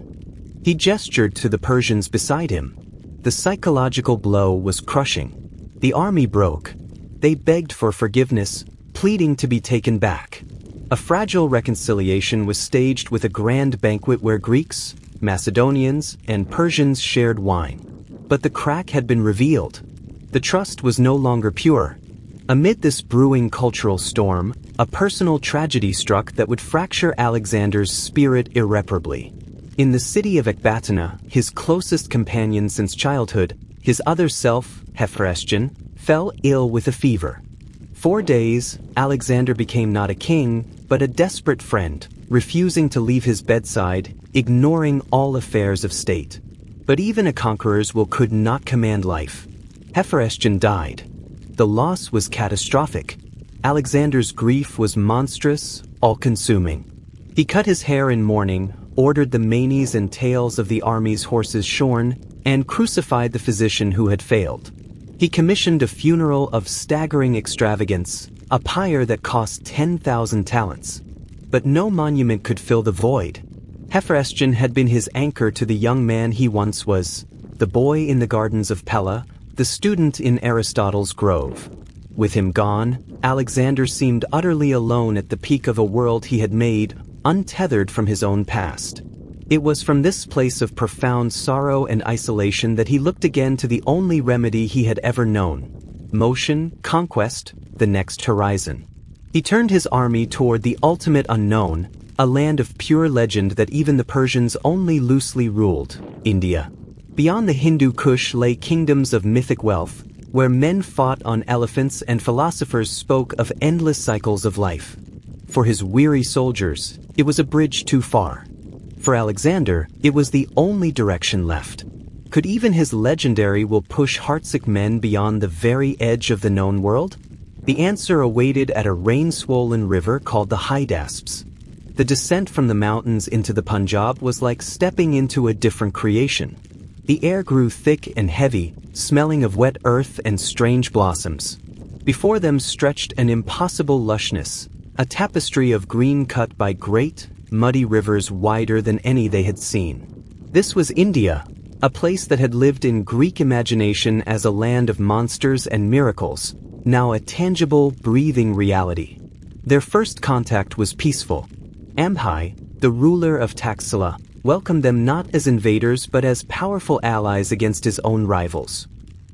S1: He gestured to the Persians beside him. The psychological blow was crushing. The army broke. They begged for forgiveness, pleading to be taken back. A fragile reconciliation was staged with a grand banquet where Greeks, Macedonians, and Persians shared wine. But the crack had been revealed. The trust was no longer pure. Amid this brewing cultural storm, a personal tragedy struck that would fracture Alexander's spirit irreparably. In the city of Ecbatana, his closest companion since childhood, his other self, Hephaestion, fell ill with a fever. 4 days, Alexander became not a king, but a desperate friend, refusing to leave his bedside, ignoring all affairs of state. But even a conqueror's will could not command life. Hephaestion died. The loss was catastrophic. Alexander's grief was monstrous, all-consuming. He cut his hair in mourning, ordered the manes and tails of the army's horses shorn, and crucified the physician who had failed. He commissioned a funeral of staggering extravagance, a pyre that cost 10,000 talents. But no monument could fill the void. Hephaestion had been his anchor to the young man he once was, the boy in the gardens of Pella, the student in Aristotle's grove. With him gone, Alexander seemed utterly alone at the peak of a world he had made, untethered from his own past. It was from this place of profound sorrow and isolation that he looked again to the only remedy he had ever known: motion, conquest, the next horizon. He turned his army toward the ultimate unknown, a land of pure legend that even the Persians only loosely ruled: India. Beyond the Hindu Kush lay kingdoms of mythic wealth, where men fought on elephants and philosophers spoke of endless cycles of life. For his weary soldiers, it was a bridge too far. For Alexander, it was the only direction left. Could even his legendary will push heartsick men beyond the very edge of the known world? The answer awaited at a rain-swollen river called the Hydaspes. The descent from the mountains into the Punjab was like stepping into a different creation. The air grew thick and heavy, smelling of wet earth and strange blossoms. Before them stretched an impossible lushness, a tapestry of green cut by great, muddy rivers wider than any they had seen. This was India, a place that had lived in Greek imagination as a land of monsters and miracles, now a tangible, breathing reality. Their first contact was peaceful. Amhai, the ruler of Taxila, welcomed them not as invaders but as powerful allies against his own rivals.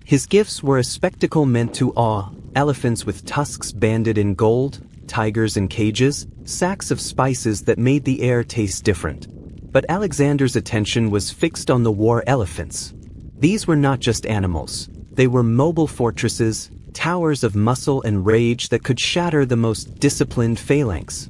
S1: His gifts were a spectacle meant to awe: elephants with tusks banded in gold, tigers in cages, sacks of spices that made the air taste different. But Alexander's attention was fixed on the war elephants. These were not just animals. They were mobile fortresses, towers of muscle and rage that could shatter the most disciplined phalanx.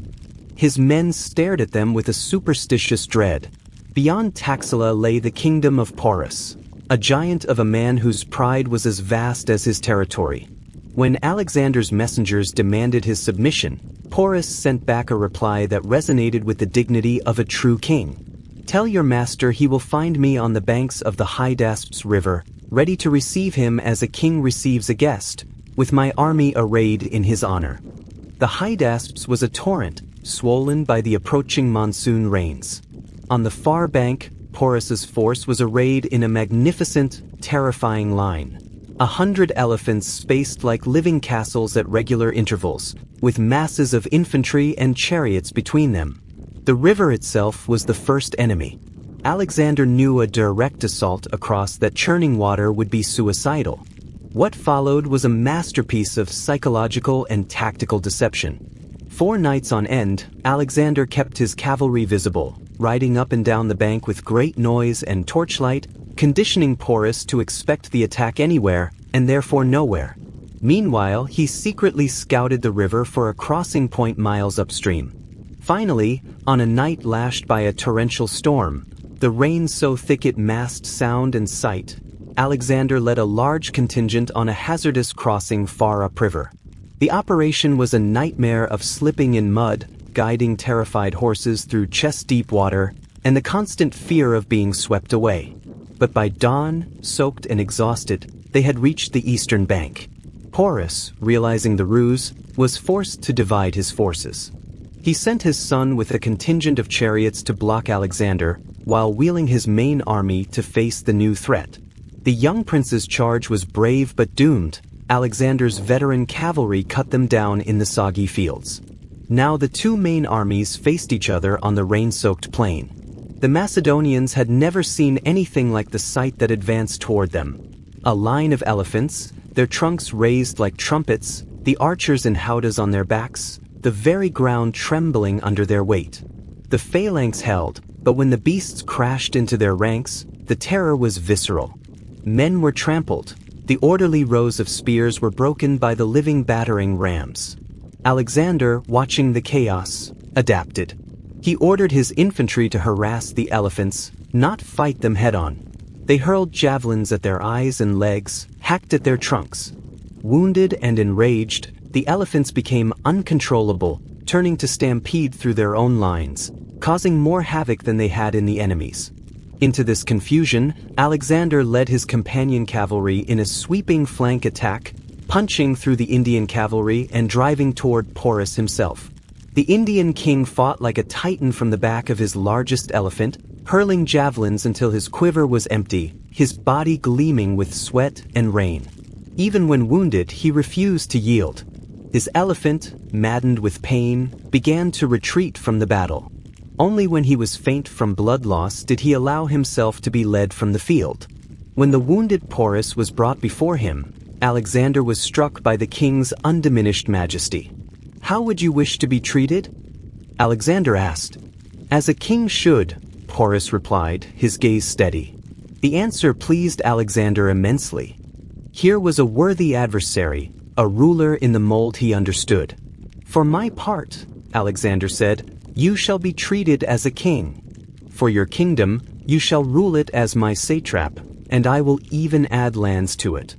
S1: His men stared at them with a superstitious dread. Beyond Taxila lay the kingdom of Porus, a giant of a man whose pride was as vast as his territory. When Alexander's messengers demanded his submission, Porus sent back a reply that resonated with the dignity of a true king. "Tell your master he will find me on the banks of the Hydaspes River, ready to receive him as a king receives a guest, with my army arrayed in his honor." The Hydaspes was a torrent, swollen by the approaching monsoon rains. On the far bank, Porus's force was arrayed in a magnificent, terrifying line. 100 elephants spaced like living castles at regular intervals, with masses of infantry and chariots between them. The river itself was the first enemy. Alexander knew a direct assault across that churning water would be suicidal. What followed was a masterpiece of psychological and tactical deception. 4 nights on end, Alexander kept his cavalry visible, riding up and down the bank with great noise and torchlight, conditioning Porus to expect the attack anywhere, and therefore nowhere. Meanwhile, he secretly scouted the river for a crossing point miles upstream. Finally, on a night lashed by a torrential storm, the rain so thick it masked sound and sight, Alexander led a large contingent on a hazardous crossing far upriver. The operation was a nightmare of slipping in mud, guiding terrified horses through chest-deep water, and the constant fear of being swept away. But by dawn, soaked and exhausted, they had reached the eastern bank. Porus, realizing the ruse, was forced to divide his forces. He sent his son with a contingent of chariots to block Alexander, while wheeling his main army to face the new threat. The young prince's charge was brave but doomed. Alexander's veteran cavalry cut them down in the soggy fields. Now the 2 main armies faced each other on the rain-soaked plain. The Macedonians had never seen anything like the sight that advanced toward them. A line of elephants, their trunks raised like trumpets, the archers in howdahs on their backs, the very ground trembling under their weight. The phalanx held, but when the beasts crashed into their ranks, the terror was visceral. Men were trampled. The orderly rows of spears were broken by the living battering rams. Alexander, watching the chaos, adapted. He ordered his infantry to harass the elephants, not fight them head-on. They hurled javelins at their eyes and legs, hacked at their trunks. Wounded and enraged, the elephants became uncontrollable, turning to stampede through their own lines, causing more havoc than they had in the enemy's. Into this confusion, Alexander led his companion cavalry in a sweeping flank attack, punching through the Indian cavalry and driving toward Porus himself. The Indian king fought like a titan from the back of his largest elephant, hurling javelins until his quiver was empty, his body gleaming with sweat and rain. Even when wounded, he refused to yield. His elephant, maddened with pain, began to retreat from the battle. Only when he was faint from blood loss did he allow himself to be led from the field. When the wounded Porus was brought before him, Alexander was struck by the king's undiminished majesty. "How would you wish to be treated?" Alexander asked. "As a king should," Porus replied, his gaze steady. The answer pleased Alexander immensely. Here was a worthy adversary, a ruler in the mold he understood. "For my part," Alexander said, "you shall be treated as a king. For your kingdom, you shall rule it as my satrap, and I will even add lands to it."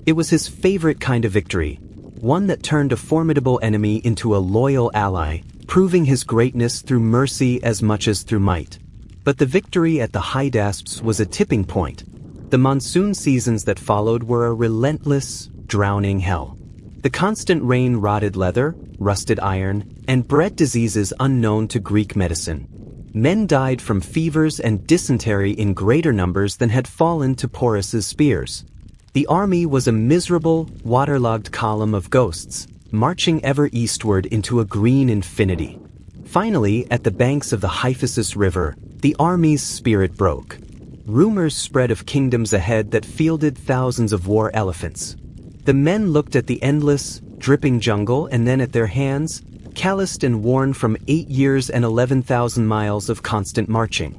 S1: It was his favorite kind of victory, one that turned a formidable enemy into a loyal ally, proving his greatness through mercy as much as through might. But the victory at the Hydaspes was a tipping point. The monsoon seasons that followed were a relentless, drowning hell. The constant rain rotted leather, rusted iron, and bred diseases unknown to Greek medicine. Men died from fevers and dysentery in greater numbers than had fallen to Porus's spears. The army was a miserable, waterlogged column of ghosts, marching ever eastward into a green infinity. Finally, at the banks of the Hyphasis River, the army's spirit broke. Rumors spread of kingdoms ahead that fielded thousands of war elephants. The men looked at the endless, dripping jungle and then at their hands, calloused and worn from 8 years and 11,000 miles of constant marching.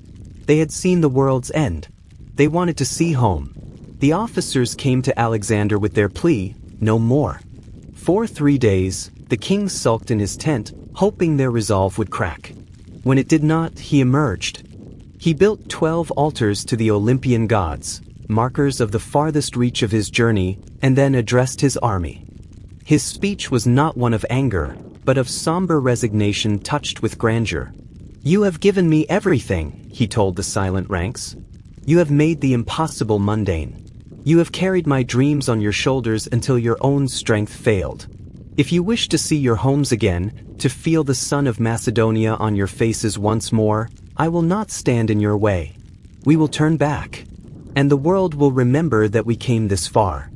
S1: They had seen the world's end. They wanted to see home. The officers came to Alexander with their plea, no more. For 3 days, the king sulked in his tent, hoping their resolve would crack. When it did not, he emerged. He built 12 altars to the Olympian gods, markers of the farthest reach of his journey, and then addressed his army. His speech was not one of anger, but of somber resignation touched with grandeur. "You have given me everything," he told the silent ranks. "You have made the impossible mundane. You have carried my dreams on your shoulders until your own strength failed. If you wish to see your homes again, to feel the sun of Macedonia on your faces once more, I will not stand in your way. We will turn back, and the world will remember that we came this far."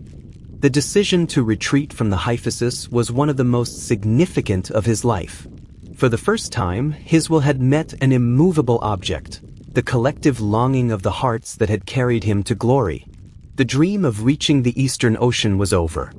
S1: The decision to retreat from the Hyphasis was one of the most significant of his life. For the first time, his will had met an immovable object, the collective longing of the hearts that had carried him to glory. The dream of reaching the Eastern Ocean was over.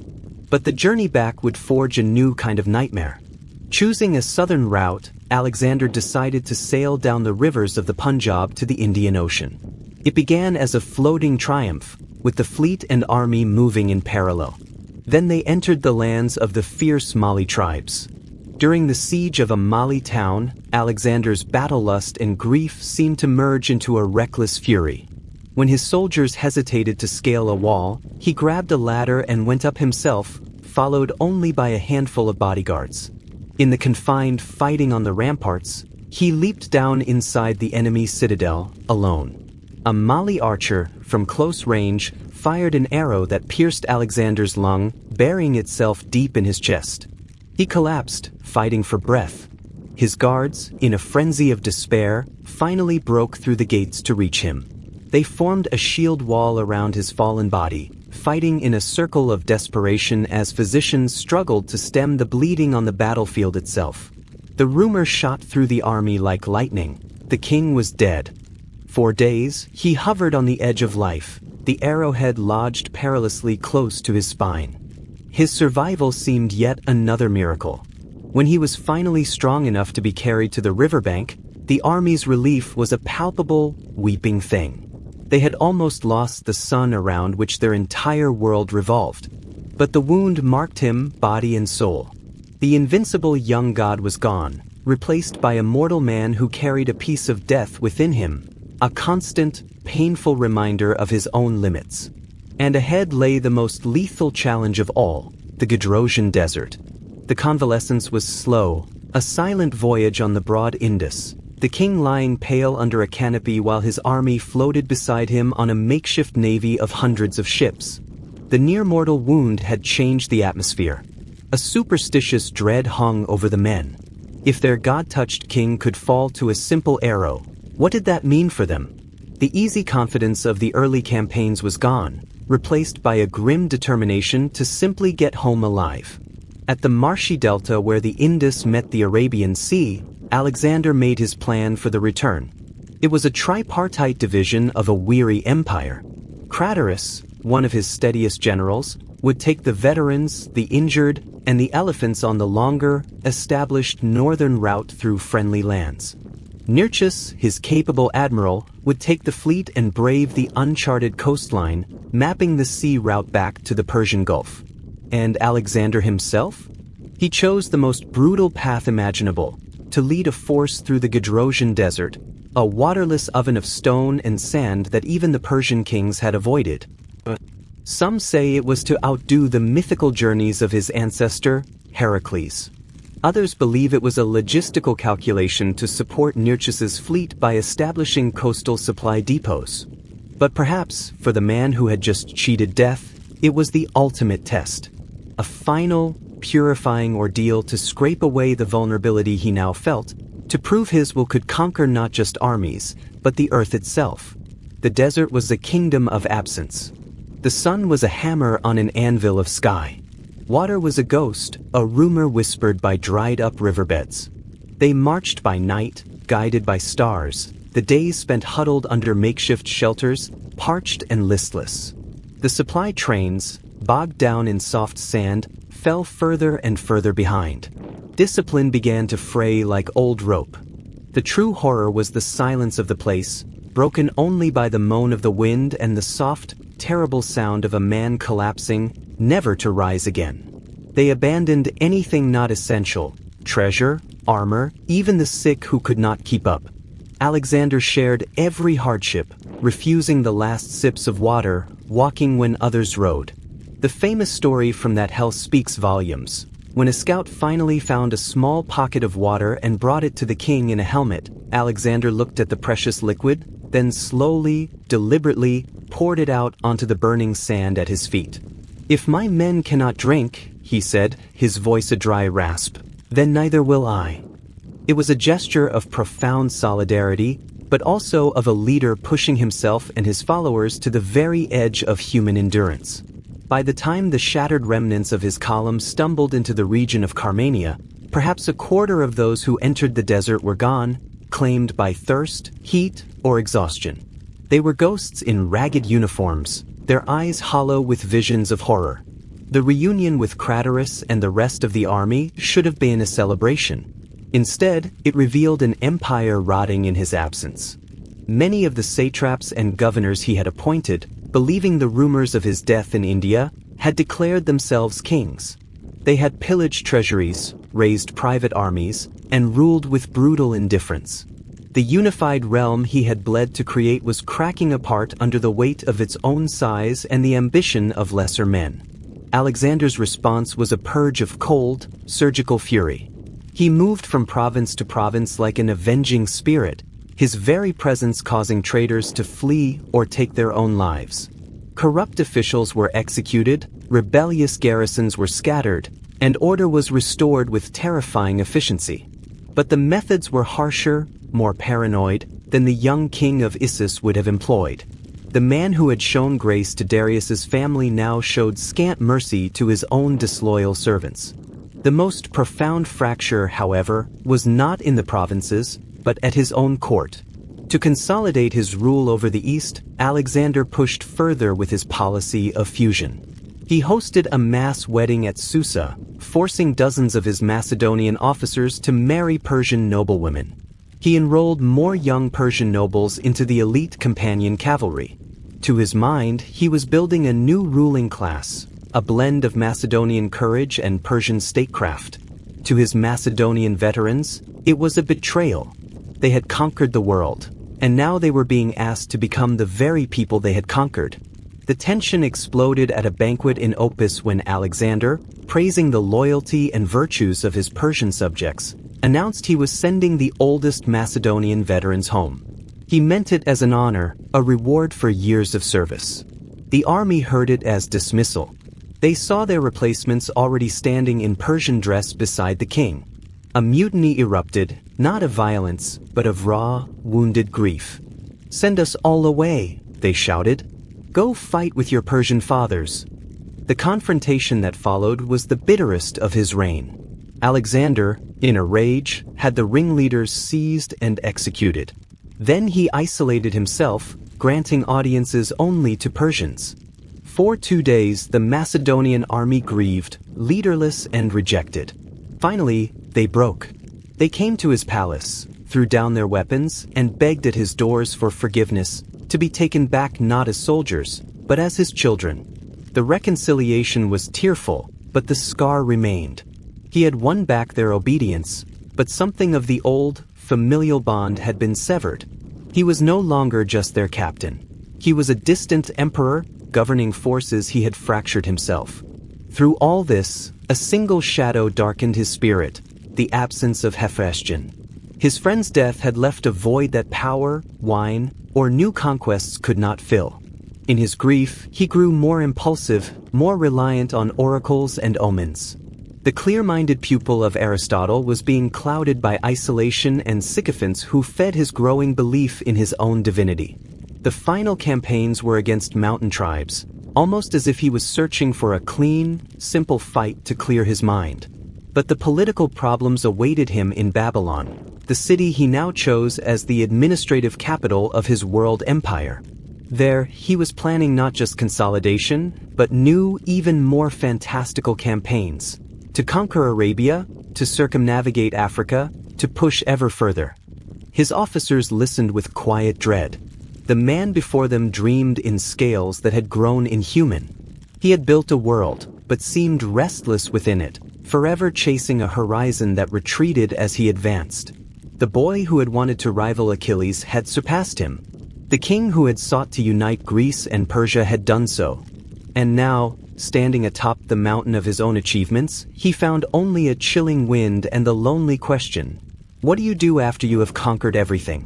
S1: But the journey back would forge a new kind of nightmare. Choosing a southern route, Alexander decided to sail down the rivers of the Punjab to the Indian Ocean. It began as a floating triumph, with the fleet and army moving in parallel. Then they entered the lands of the fierce Mali tribes. During the siege of a Mali town, Alexander's battle lust and grief seemed to merge into a reckless fury. When his soldiers hesitated to scale a wall, he grabbed a ladder and went up himself, followed only by a handful of bodyguards. In the confined fighting on the ramparts, he leaped down inside the enemy's citadel, alone. A Mali archer, from close range, fired an arrow that pierced Alexander's lung, burying itself deep in his chest. He collapsed, fighting for breath. His guards, in a frenzy of despair, finally broke through the gates to reach him. They formed a shield wall around his fallen body, fighting in a circle of desperation as physicians struggled to stem the bleeding on the battlefield itself. The rumor shot through the army like lightning. The king was dead. For days, he hovered on the edge of life, the arrowhead lodged perilously close to his spine. His survival seemed yet another miracle. When he was finally strong enough to be carried to the riverbank, the army's relief was a palpable, weeping thing. They had almost lost the sun around which their entire world revolved. But the wound marked him, body and soul. The invincible young god was gone, replaced by a mortal man who carried a piece of death within him, a constant, painful reminder of his own limits. And ahead lay the most lethal challenge of all, the Gedrosian Desert. The convalescence was slow, a silent voyage on the broad Indus, the king lying pale under a canopy while his army floated beside him on a makeshift navy of hundreds of ships. The near-mortal wound had changed the atmosphere. A superstitious dread hung over the men. If their god-touched king could fall to a simple arrow, what did that mean for them? The easy confidence of the early campaigns was gone, replaced by a grim determination to simply get home alive. At the marshy delta where the Indus met the Arabian Sea, Alexander made his plan for the return. It was a tripartite division of a weary empire. Craterus, one of his steadiest generals, would take the veterans, the injured, and the elephants on the longer, established northern route through friendly lands. Nearchus, his capable admiral, would take the fleet and brave the uncharted coastline, mapping the sea route back to the Persian Gulf. And Alexander himself? He chose the most brutal path imaginable, to lead a force through the Gedrosian Desert, a waterless oven of stone and sand that even the Persian kings had avoided. Some say it was to outdo the mythical journeys of his ancestor, Heracles. Others believe it was a logistical calculation to support Nearchus's fleet by establishing coastal supply depots. But perhaps, for the man who had just cheated death, it was the ultimate test. A final, purifying ordeal to scrape away the vulnerability he now felt, to prove his will could conquer not just armies, but the earth itself. The desert was a kingdom of absence. The sun was a hammer on an anvil of sky. Water was a ghost, a rumor whispered by dried-up riverbeds. They marched by night, guided by stars, the days spent huddled under makeshift shelters, parched and listless. The supply trains, bogged down in soft sand, fell further and further behind. Discipline began to fray like old rope. The true horror was the silence of the place, broken only by the moan of the wind and the soft, terrible sound of a man collapsing, never to rise again. They abandoned anything not essential, treasure, armor, even the sick who could not keep up. Alexander shared every hardship, refusing the last sips of water, walking when others rode. The famous story from that hell speaks volumes. When a scout finally found a small pocket of water and brought it to the king in a helmet, Alexander looked at the precious liquid, then slowly, deliberately, poured it out onto the burning sand at his feet. "If my men cannot drink," he said, his voice a dry rasp, "then neither will I." It was a gesture of profound solidarity, but also of a leader pushing himself and his followers to the very edge of human endurance. By the time the shattered remnants of his column stumbled into the region of Carmania, perhaps a quarter of those who entered the desert were gone, claimed by thirst, heat, or exhaustion. They were ghosts in ragged uniforms, their eyes hollow with visions of horror. The reunion with Craterus and the rest of the army should have been a celebration. Instead, it revealed an empire rotting in his absence. Many of the satraps and governors he had appointed, believing the rumors of his death in India, had declared themselves kings. They had pillaged treasuries, raised private armies, and ruled with brutal indifference. The unified realm he had bled to create was cracking apart under the weight of its own size and the ambition of lesser men. Alexander's response was a purge of cold, surgical fury. He moved from province to province like an avenging spirit, his very presence causing traitors to flee or take their own lives. Corrupt officials were executed, rebellious garrisons were scattered, and order was restored with terrifying efficiency. But the methods were harsher, more paranoid, than the young king of Issus would have employed. The man who had shown grace to Darius's family now showed scant mercy to his own disloyal servants. The most profound fracture, however, was not in the provinces, but at his own court. To consolidate his rule over the East, Alexander pushed further with his policy of fusion. He hosted a mass wedding at Susa, forcing dozens of his Macedonian officers to marry Persian noblewomen. He enrolled more young Persian nobles into the elite companion cavalry. To his mind, he was building a new ruling class, a blend of Macedonian courage and Persian statecraft. To his Macedonian veterans, it was a betrayal. They had conquered the world, and now they were being asked to become the very people they had conquered. The tension exploded at a banquet in Opus when Alexander, praising the loyalty and virtues of his Persian subjects, announced he was sending the oldest Macedonian veterans home. He meant it as an honor, a reward for years of service. The army heard it as dismissal. They saw their replacements already standing in Persian dress beside the king. A mutiny erupted, not of violence, but of raw, wounded grief. "Send us all away," they shouted. "Go fight with your Persian fathers." The confrontation that followed was the bitterest of his reign. Alexander, in a rage, had the ringleaders seized and executed. Then he isolated himself, granting audiences only to Persians. For 2 days, the Macedonian army grieved, leaderless and rejected. Finally, they broke. They came to his palace, threw down their weapons, and begged at his doors for forgiveness, to be taken back not as soldiers, but as his children. The reconciliation was tearful, but the scar remained. He had won back their obedience, but something of the old, familial bond had been severed. He was no longer just their captain. He was a distant emperor, governing forces he had fractured himself. Through all this, a single shadow darkened his spirit, the absence of Hephaestion. His friend's death had left a void that power, wine, or new conquests could not fill. In his grief, he grew more impulsive, more reliant on oracles and omens. The clear-minded pupil of Aristotle was being clouded by isolation and sycophants who fed his growing belief in his own divinity. The final campaigns were against mountain tribes, almost as if he was searching for a clean, simple fight to clear his mind. But the political problems awaited him in Babylon, the city he now chose as the administrative capital of his world empire. There, he was planning not just consolidation, but new, even more fantastical campaigns. To conquer Arabia, to circumnavigate Africa, to push ever further. His officers listened with quiet dread. The man before them dreamed in scales that had grown inhuman. He had built a world, but seemed restless within it, forever chasing a horizon that retreated as he advanced. The boy who had wanted to rival Achilles had surpassed him. The king who had sought to unite Greece and Persia had done so. And now, standing atop the mountain of his own achievements, he found only a chilling wind and the lonely question, what do you do after you have conquered everything?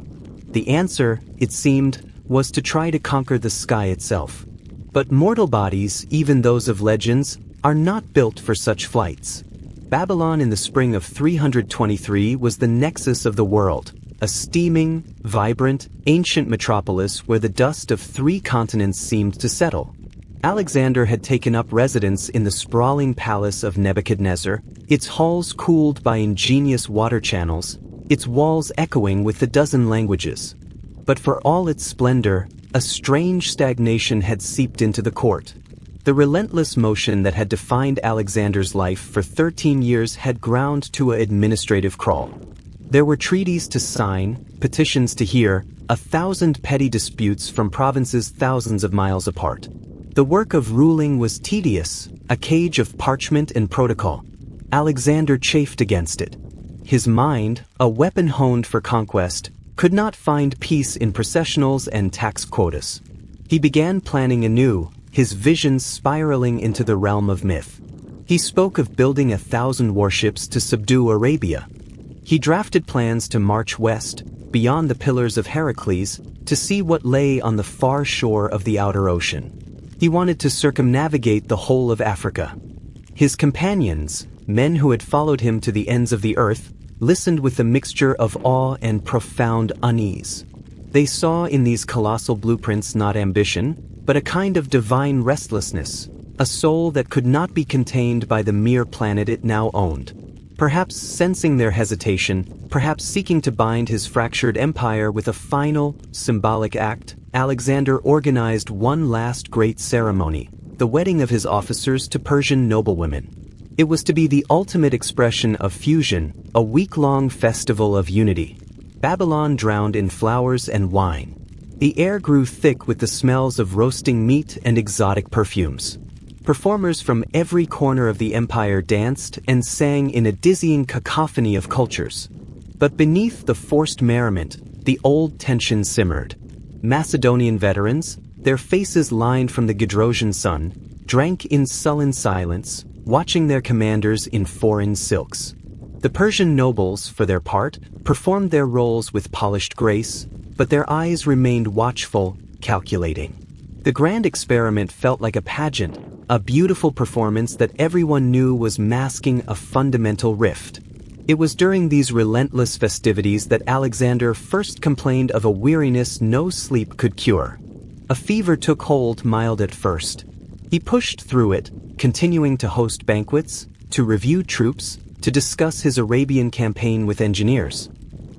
S1: The answer, it seemed, was to try to conquer the sky itself. But mortal bodies, even those of legends, are not built for such flights. Babylon in the spring of 323 was the nexus of the world, a steaming, vibrant, ancient metropolis where the dust of 3 continents seemed to settle. Alexander had taken up residence in the sprawling palace of Nebuchadnezzar, its halls cooled by ingenious water channels, its walls echoing with the dozen languages. But for all its splendor, a strange stagnation had seeped into the court. The relentless motion that had defined Alexander's life for 13 years had ground to an administrative crawl. There were treaties to sign, petitions to hear, 1,000 petty disputes from provinces thousands of miles apart. The work of ruling was tedious, a cage of parchment and protocol. Alexander chafed against it. His mind, a weapon honed for conquest, could not find peace in processionals and tax quotas. He began planning anew, his visions spiraling into the realm of myth. He spoke of building 1,000 warships to subdue Arabia. He drafted plans to march west, beyond the Pillars of Heracles, to see what lay on the far shore of the outer ocean. He wanted to circumnavigate the whole of Africa. His companions, men who had followed him to the ends of the earth, listened with a mixture of awe and profound unease. They saw in these colossal blueprints not ambition, but a kind of divine restlessness, a soul that could not be contained by the mere planet it now owned. Perhaps sensing their hesitation, perhaps seeking to bind his fractured empire with a final, symbolic act, Alexander organized one last great ceremony, the wedding of his officers to Persian noblewomen. It was to be the ultimate expression of fusion, a week-long festival of unity. Babylon drowned in flowers and wine. The air grew thick with the smells of roasting meat and exotic perfumes. Performers from every corner of the empire danced and sang in a dizzying cacophony of cultures. But beneath the forced merriment, the old tension simmered. Macedonian veterans, their faces lined from the Gedrosian sun, drank in sullen silence, watching their commanders in foreign silks. The Persian nobles, for their part, performed their roles with polished grace, but their eyes remained watchful, calculating. The grand experiment felt like a pageant, a beautiful performance that everyone knew was masking a fundamental rift. It was during these relentless festivities that Alexander first complained of a weariness no sleep could cure. A fever took hold, mild at first. He pushed through it, continuing to host banquets, to review troops, to discuss his Arabian campaign with engineers.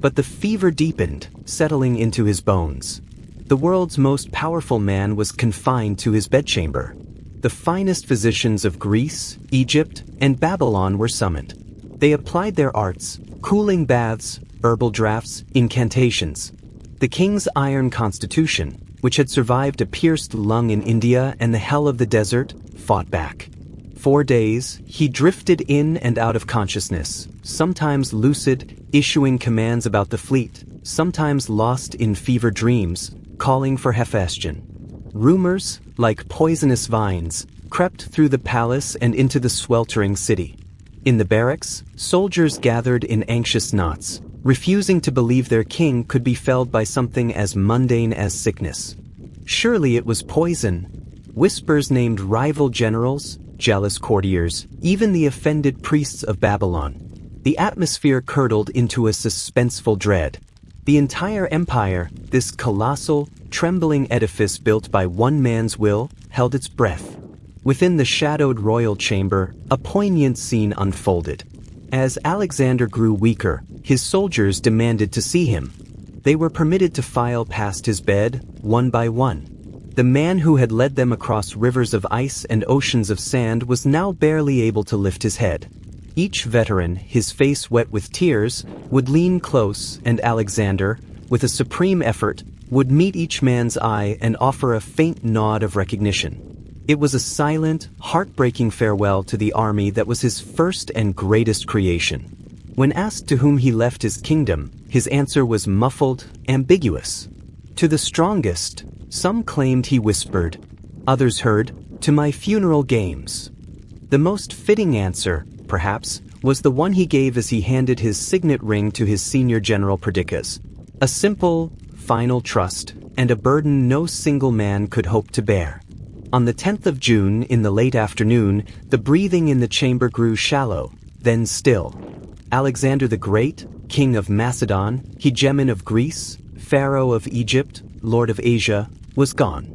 S1: But the fever deepened, settling into his bones. The world's most powerful man was confined to his bedchamber. The finest physicians of Greece, Egypt, and Babylon were summoned. They applied their arts, cooling baths, herbal draughts, incantations. The king's iron constitution, which had survived a pierced lung in India and the hell of the desert, fought back. 4 days, he drifted in and out of consciousness, sometimes lucid, issuing commands about the fleet, sometimes lost in fever dreams, calling for Hephaestion. Rumors, like poisonous vines, crept through the palace and into the sweltering city. In the barracks, soldiers gathered in anxious knots, refusing to believe their king could be felled by something as mundane as sickness. Surely it was poison. Whispers named rival generals, jealous courtiers, even the offended priests of Babylon. The atmosphere curdled into a suspenseful dread. The entire empire, this colossal, trembling edifice built by one man's will, held its breath. Within the shadowed royal chamber, a poignant scene unfolded. As Alexander grew weaker, his soldiers demanded to see him. They were permitted to file past his bed, one by one. The man who had led them across rivers of ice and oceans of sand was now barely able to lift his head. Each veteran, his face wet with tears, would lean close, and Alexander, with a supreme effort, would meet each man's eye and offer a faint nod of recognition. It was a silent, heartbreaking farewell to the army that was his first and greatest creation. When asked to whom he left his kingdom, his answer was muffled, ambiguous. To the strongest, some claimed he whispered. Others heard, to my funeral games. The most fitting answer, perhaps, was the one he gave as he handed his signet ring to his senior general Perdiccas. A simple, final trust, and a burden no single man could hope to bear. On the 10th of June, in the late afternoon, the breathing in the chamber grew shallow, then still. Alexander the Great, king of Macedon, hegemon of Greece, pharaoh of Egypt, lord of Asia, was gone.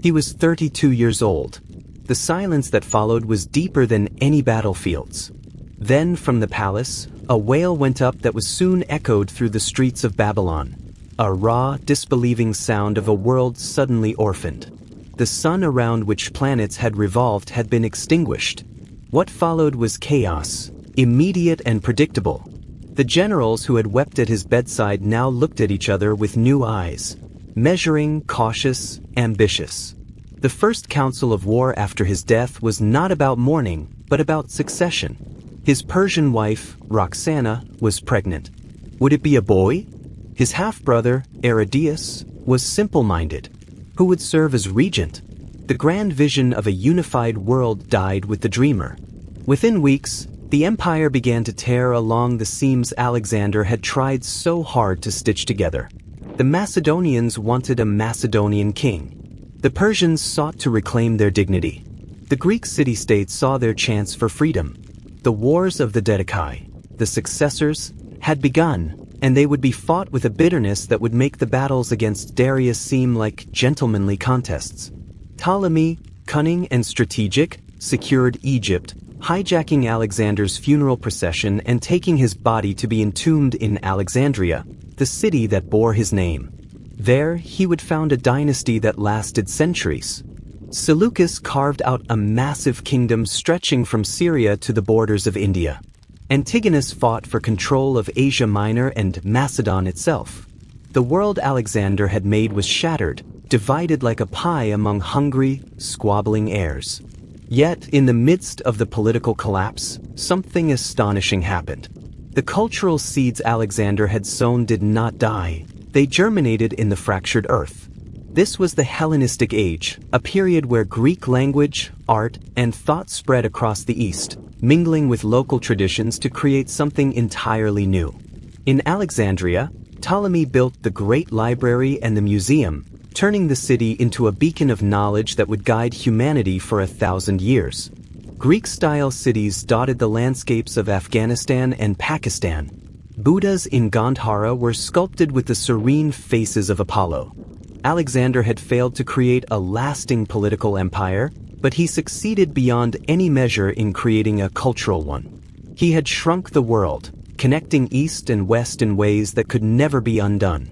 S1: He was 32 years old. The silence that followed was deeper than any battlefields. Then, from the palace, a wail went up that was soon echoed through the streets of Babylon. a raw, disbelieving sound of a world suddenly orphaned. The sun around which planets had revolved had been extinguished. What followed was chaos, immediate and predictable. The generals who had wept at his bedside now looked at each other with new eyes, measuring, cautious, ambitious. The first council of war after his death was not about mourning, but about succession. His Persian wife, Roxana, was pregnant. Would it be a boy? His half-brother, Aristides, was simple-minded. Who would serve as regent? The grand vision of a unified world died with the dreamer. Within weeks, the empire began to tear along the seams Alexander had tried so hard to stitch together. The Macedonians wanted a Macedonian king. The Persians sought to reclaim their dignity. The Greek city-states saw their chance for freedom. The wars of the Decii, the successors, had begun, and they would be fought with a bitterness that would make the battles against Darius seem like gentlemanly contests. Ptolemy, cunning and strategic, secured Egypt, hijacking Alexander's funeral procession and taking his body to be entombed in Alexandria, the city that bore his name. There, he would found a dynasty that lasted centuries. Seleucus carved out a massive kingdom stretching from Syria to the borders of India. Antigonus fought for control of Asia Minor and Macedon itself. The world Alexander had made was shattered, divided like a pie among hungry, squabbling heirs. Yet, in the midst of the political collapse, something astonishing happened. The cultural seeds Alexander had sown did not die. They germinated in the fractured earth. This was the Hellenistic Age, a period where Greek language, art, and thought spread across the East, mingling with local traditions to create something entirely new. In Alexandria, Ptolemy built the great library and the museum, turning the city into a beacon of knowledge that would guide humanity for 1,000 years. Greek-style cities dotted the landscapes of Afghanistan and Pakistan. Buddhas in Gandhara were sculpted with the serene faces of Apollo. Alexander had failed to create a lasting political empire, but he succeeded beyond any measure in creating a cultural one. He had shrunk the world, connecting East and West in ways that could never be undone.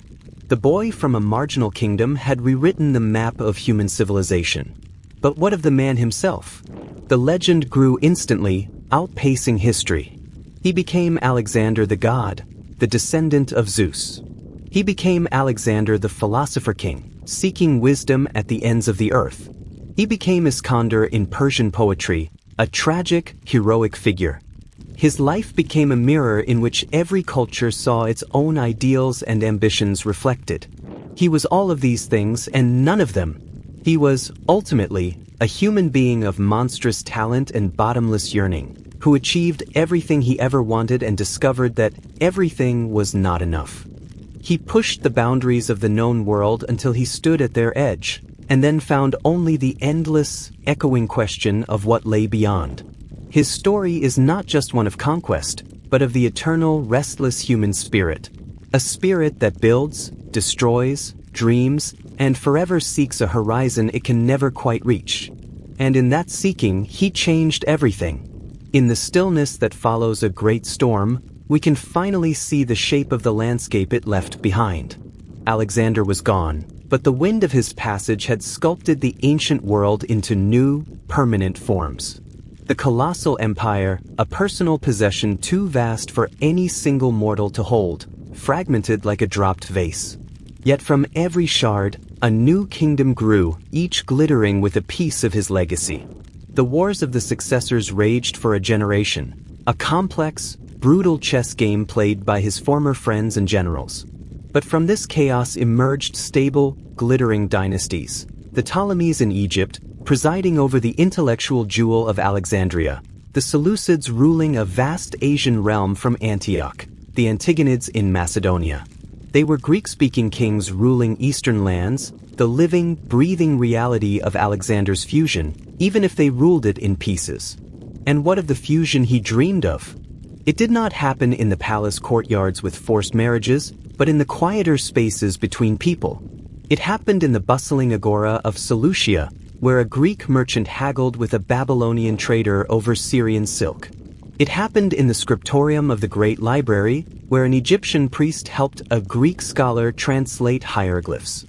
S1: The boy from a marginal kingdom had rewritten the map of human civilization. But what of the man himself? The legend grew instantly, outpacing history. He became Alexander the god, the descendant of Zeus. He became Alexander the philosopher king, seeking wisdom at the ends of the earth. He became Iskander in Persian poetry, a tragic, heroic figure. His life became a mirror in which every culture saw its own ideals and ambitions reflected. He was all of these things and none of them. He was, ultimately, a human being of monstrous talent and bottomless yearning, who achieved everything he ever wanted and discovered that everything was not enough. He pushed the boundaries of the known world until he stood at their edge, and then found only the endless, echoing question of what lay beyond. His story is not just one of conquest, but of the eternal, restless human spirit. A spirit that builds, destroys, dreams, and forever seeks a horizon it can never quite reach. And in that seeking, he changed everything. In the stillness that follows a great storm, we can finally see the shape of the landscape it left behind. Alexander was gone, but the wind of his passage had sculpted the ancient world into new, permanent forms. The colossal empire, a personal possession too vast for any single mortal to hold, fragmented like a dropped vase. Yet from every shard, a new kingdom grew, each glittering with a piece of his legacy. The wars of the successors raged for a generation, a complex, brutal chess game played by his former friends and generals. But from this chaos emerged stable, glittering dynasties. The Ptolemies in Egypt, presiding over the intellectual jewel of Alexandria, the Seleucids ruling a vast Asian realm from Antioch, the Antigonids in Macedonia. They were Greek-speaking kings ruling eastern lands, the living, breathing reality of Alexander's fusion, even if they ruled it in pieces. And what of the fusion he dreamed of? It did not happen in the palace courtyards with forced marriages, but in the quieter spaces between people. It happened in the bustling agora of Seleucia, where a Greek merchant haggled with a Babylonian trader over Syrian silk. It happened in the scriptorium of the Great Library, where an Egyptian priest helped a Greek scholar translate hieroglyphs.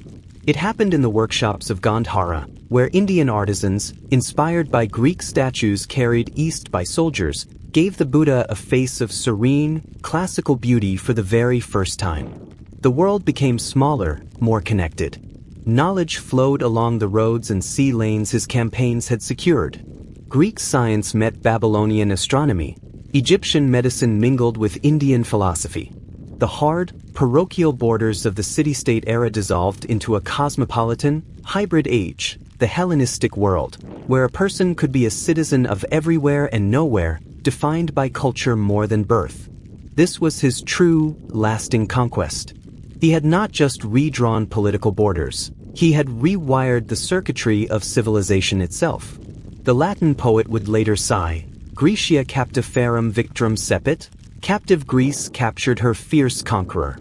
S1: It happened in the workshops of Gandhara, where Indian artisans, inspired by Greek statues carried east by soldiers, gave the Buddha a face of serene, classical beauty for the very first time. The world became smaller, more connected. Knowledge flowed along the roads and sea lanes his campaigns had secured. Greek science met Babylonian astronomy. Egyptian medicine mingled with Indian philosophy. The hard, parochial borders of the city-state era dissolved into a cosmopolitan, hybrid age, the Hellenistic world, where a person could be a citizen of everywhere and nowhere, defined by culture more than birth. This was his true, lasting conquest. He had not just redrawn political borders, he had rewired the circuitry of civilization itself. The Latin poet would later sigh, Graecia captiferum victrum cepit, captive Greece captured her fierce conqueror.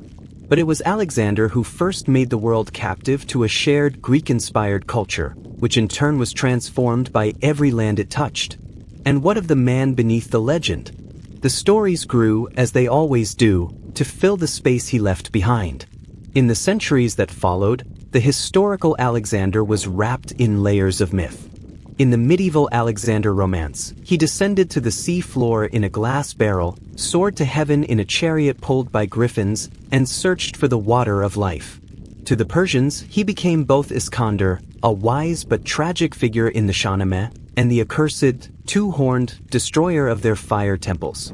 S1: But it was Alexander who first made the world captive to a shared Greek-inspired culture, which in turn was transformed by every land it touched. And what of the man beneath the legend? The stories grew, as they always do, to fill the space he left behind. In the centuries that followed, the historical Alexander was wrapped in layers of myth. In the medieval Alexander romance, he descended to the sea floor in a glass barrel, soared to heaven in a chariot pulled by griffins, and searched for the water of life. To the Persians, he became both Iskander, a wise but tragic figure in the Shahnameh, and the accursed, two-horned destroyer of their fire temples.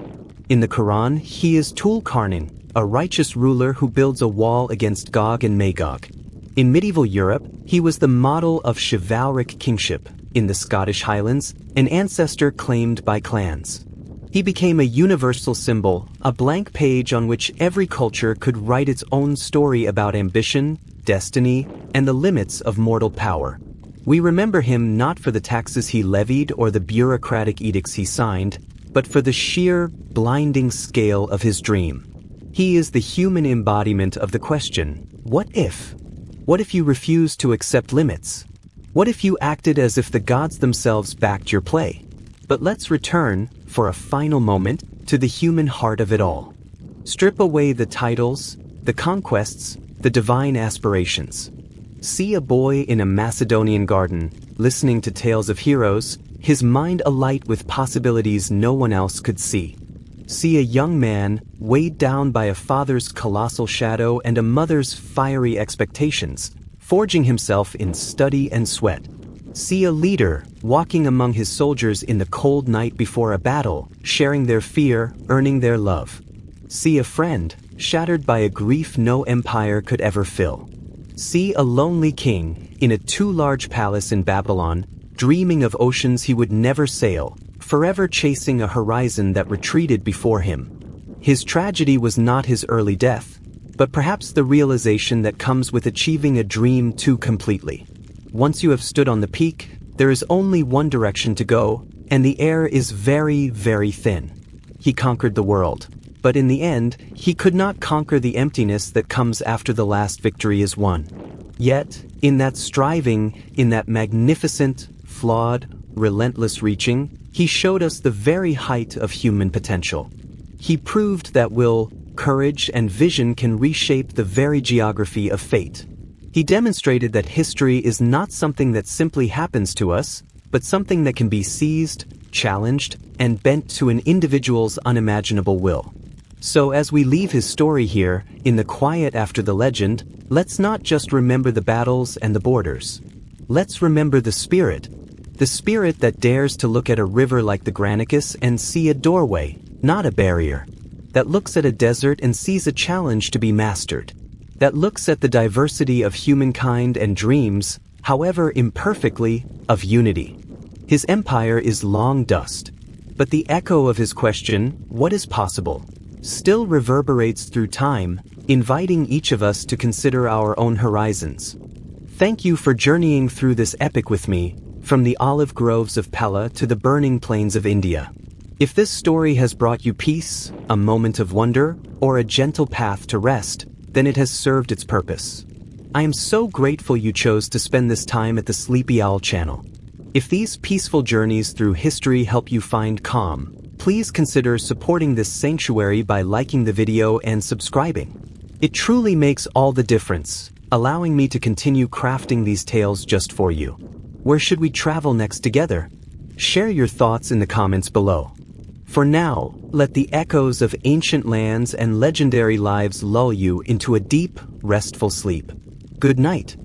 S1: In the Quran, he is Tul-Karnin, a righteous ruler who builds a wall against Gog and Magog. In medieval Europe, he was the model of chivalric kingship. In the Scottish Highlands, an ancestor claimed by clans. He became a universal symbol, a blank page on which every culture could write its own story about ambition, destiny, and the limits of mortal power. We remember him not for the taxes he levied or the bureaucratic edicts he signed, but for the sheer, blinding scale of his dream. He is the human embodiment of the question, what if? What if you refused to accept limits? What if you acted as if the gods themselves backed your play? But let's return, for a final moment, to the human heart of it all. Strip away the titles, the conquests, the divine aspirations. See a boy in a Macedonian garden, listening to tales of heroes, his mind alight with possibilities no one else could see. See a young man, weighed down by a father's colossal shadow and a mother's fiery expectations, forging himself in study and sweat. See a leader, walking among his soldiers in the cold night before a battle, sharing their fear, earning their love. See a friend, shattered by a grief no empire could ever fill. See a lonely king, in a too large palace in Babylon, dreaming of oceans he would never sail, forever chasing a horizon that retreated before him. His tragedy was not his early death, but perhaps the realization that comes with achieving a dream too completely. Once you have stood on the peak, there is only one direction to go, and the air is very, very thin. He conquered the world, but in the end, he could not conquer the emptiness that comes after the last victory is won. Yet, in that striving, in that magnificent, flawed, relentless reaching, he showed us the very height of human potential. He proved that will, courage, and vision can reshape the very geography of fate. He demonstrated that history is not something that simply happens to us, but something that can be seized, challenged, and bent to an individual's unimaginable will. So as we leave his story here, in the quiet after the legend, let's not just remember the battles and the borders. Let's remember the spirit that dares to look at a river like the Granicus and see a doorway, not a barrier. That looks at a desert and sees a challenge to be mastered. That looks at the diversity of humankind and dreams, however imperfectly, of unity. His empire is long dust, but the echo of his question, what is possible, still reverberates through time, inviting each of us to consider our own horizons. Thank you for journeying through this epic with me, from the olive groves of Pella to the burning plains of India. If this story has brought you peace, a moment of wonder, or a gentle path to rest, then it has served its purpose. I am so grateful you chose to spend this time at the Sleepy Owl channel. If these peaceful journeys through history help you find calm, please please consider supporting this sanctuary by liking the video and subscribing. It truly makes all the difference, allowing me to continue crafting these tales just for you. Where should we travel next together? Share your thoughts in the comments below. For now, let the echoes of ancient lands and legendary lives lull you into a deep, restful sleep. Good night.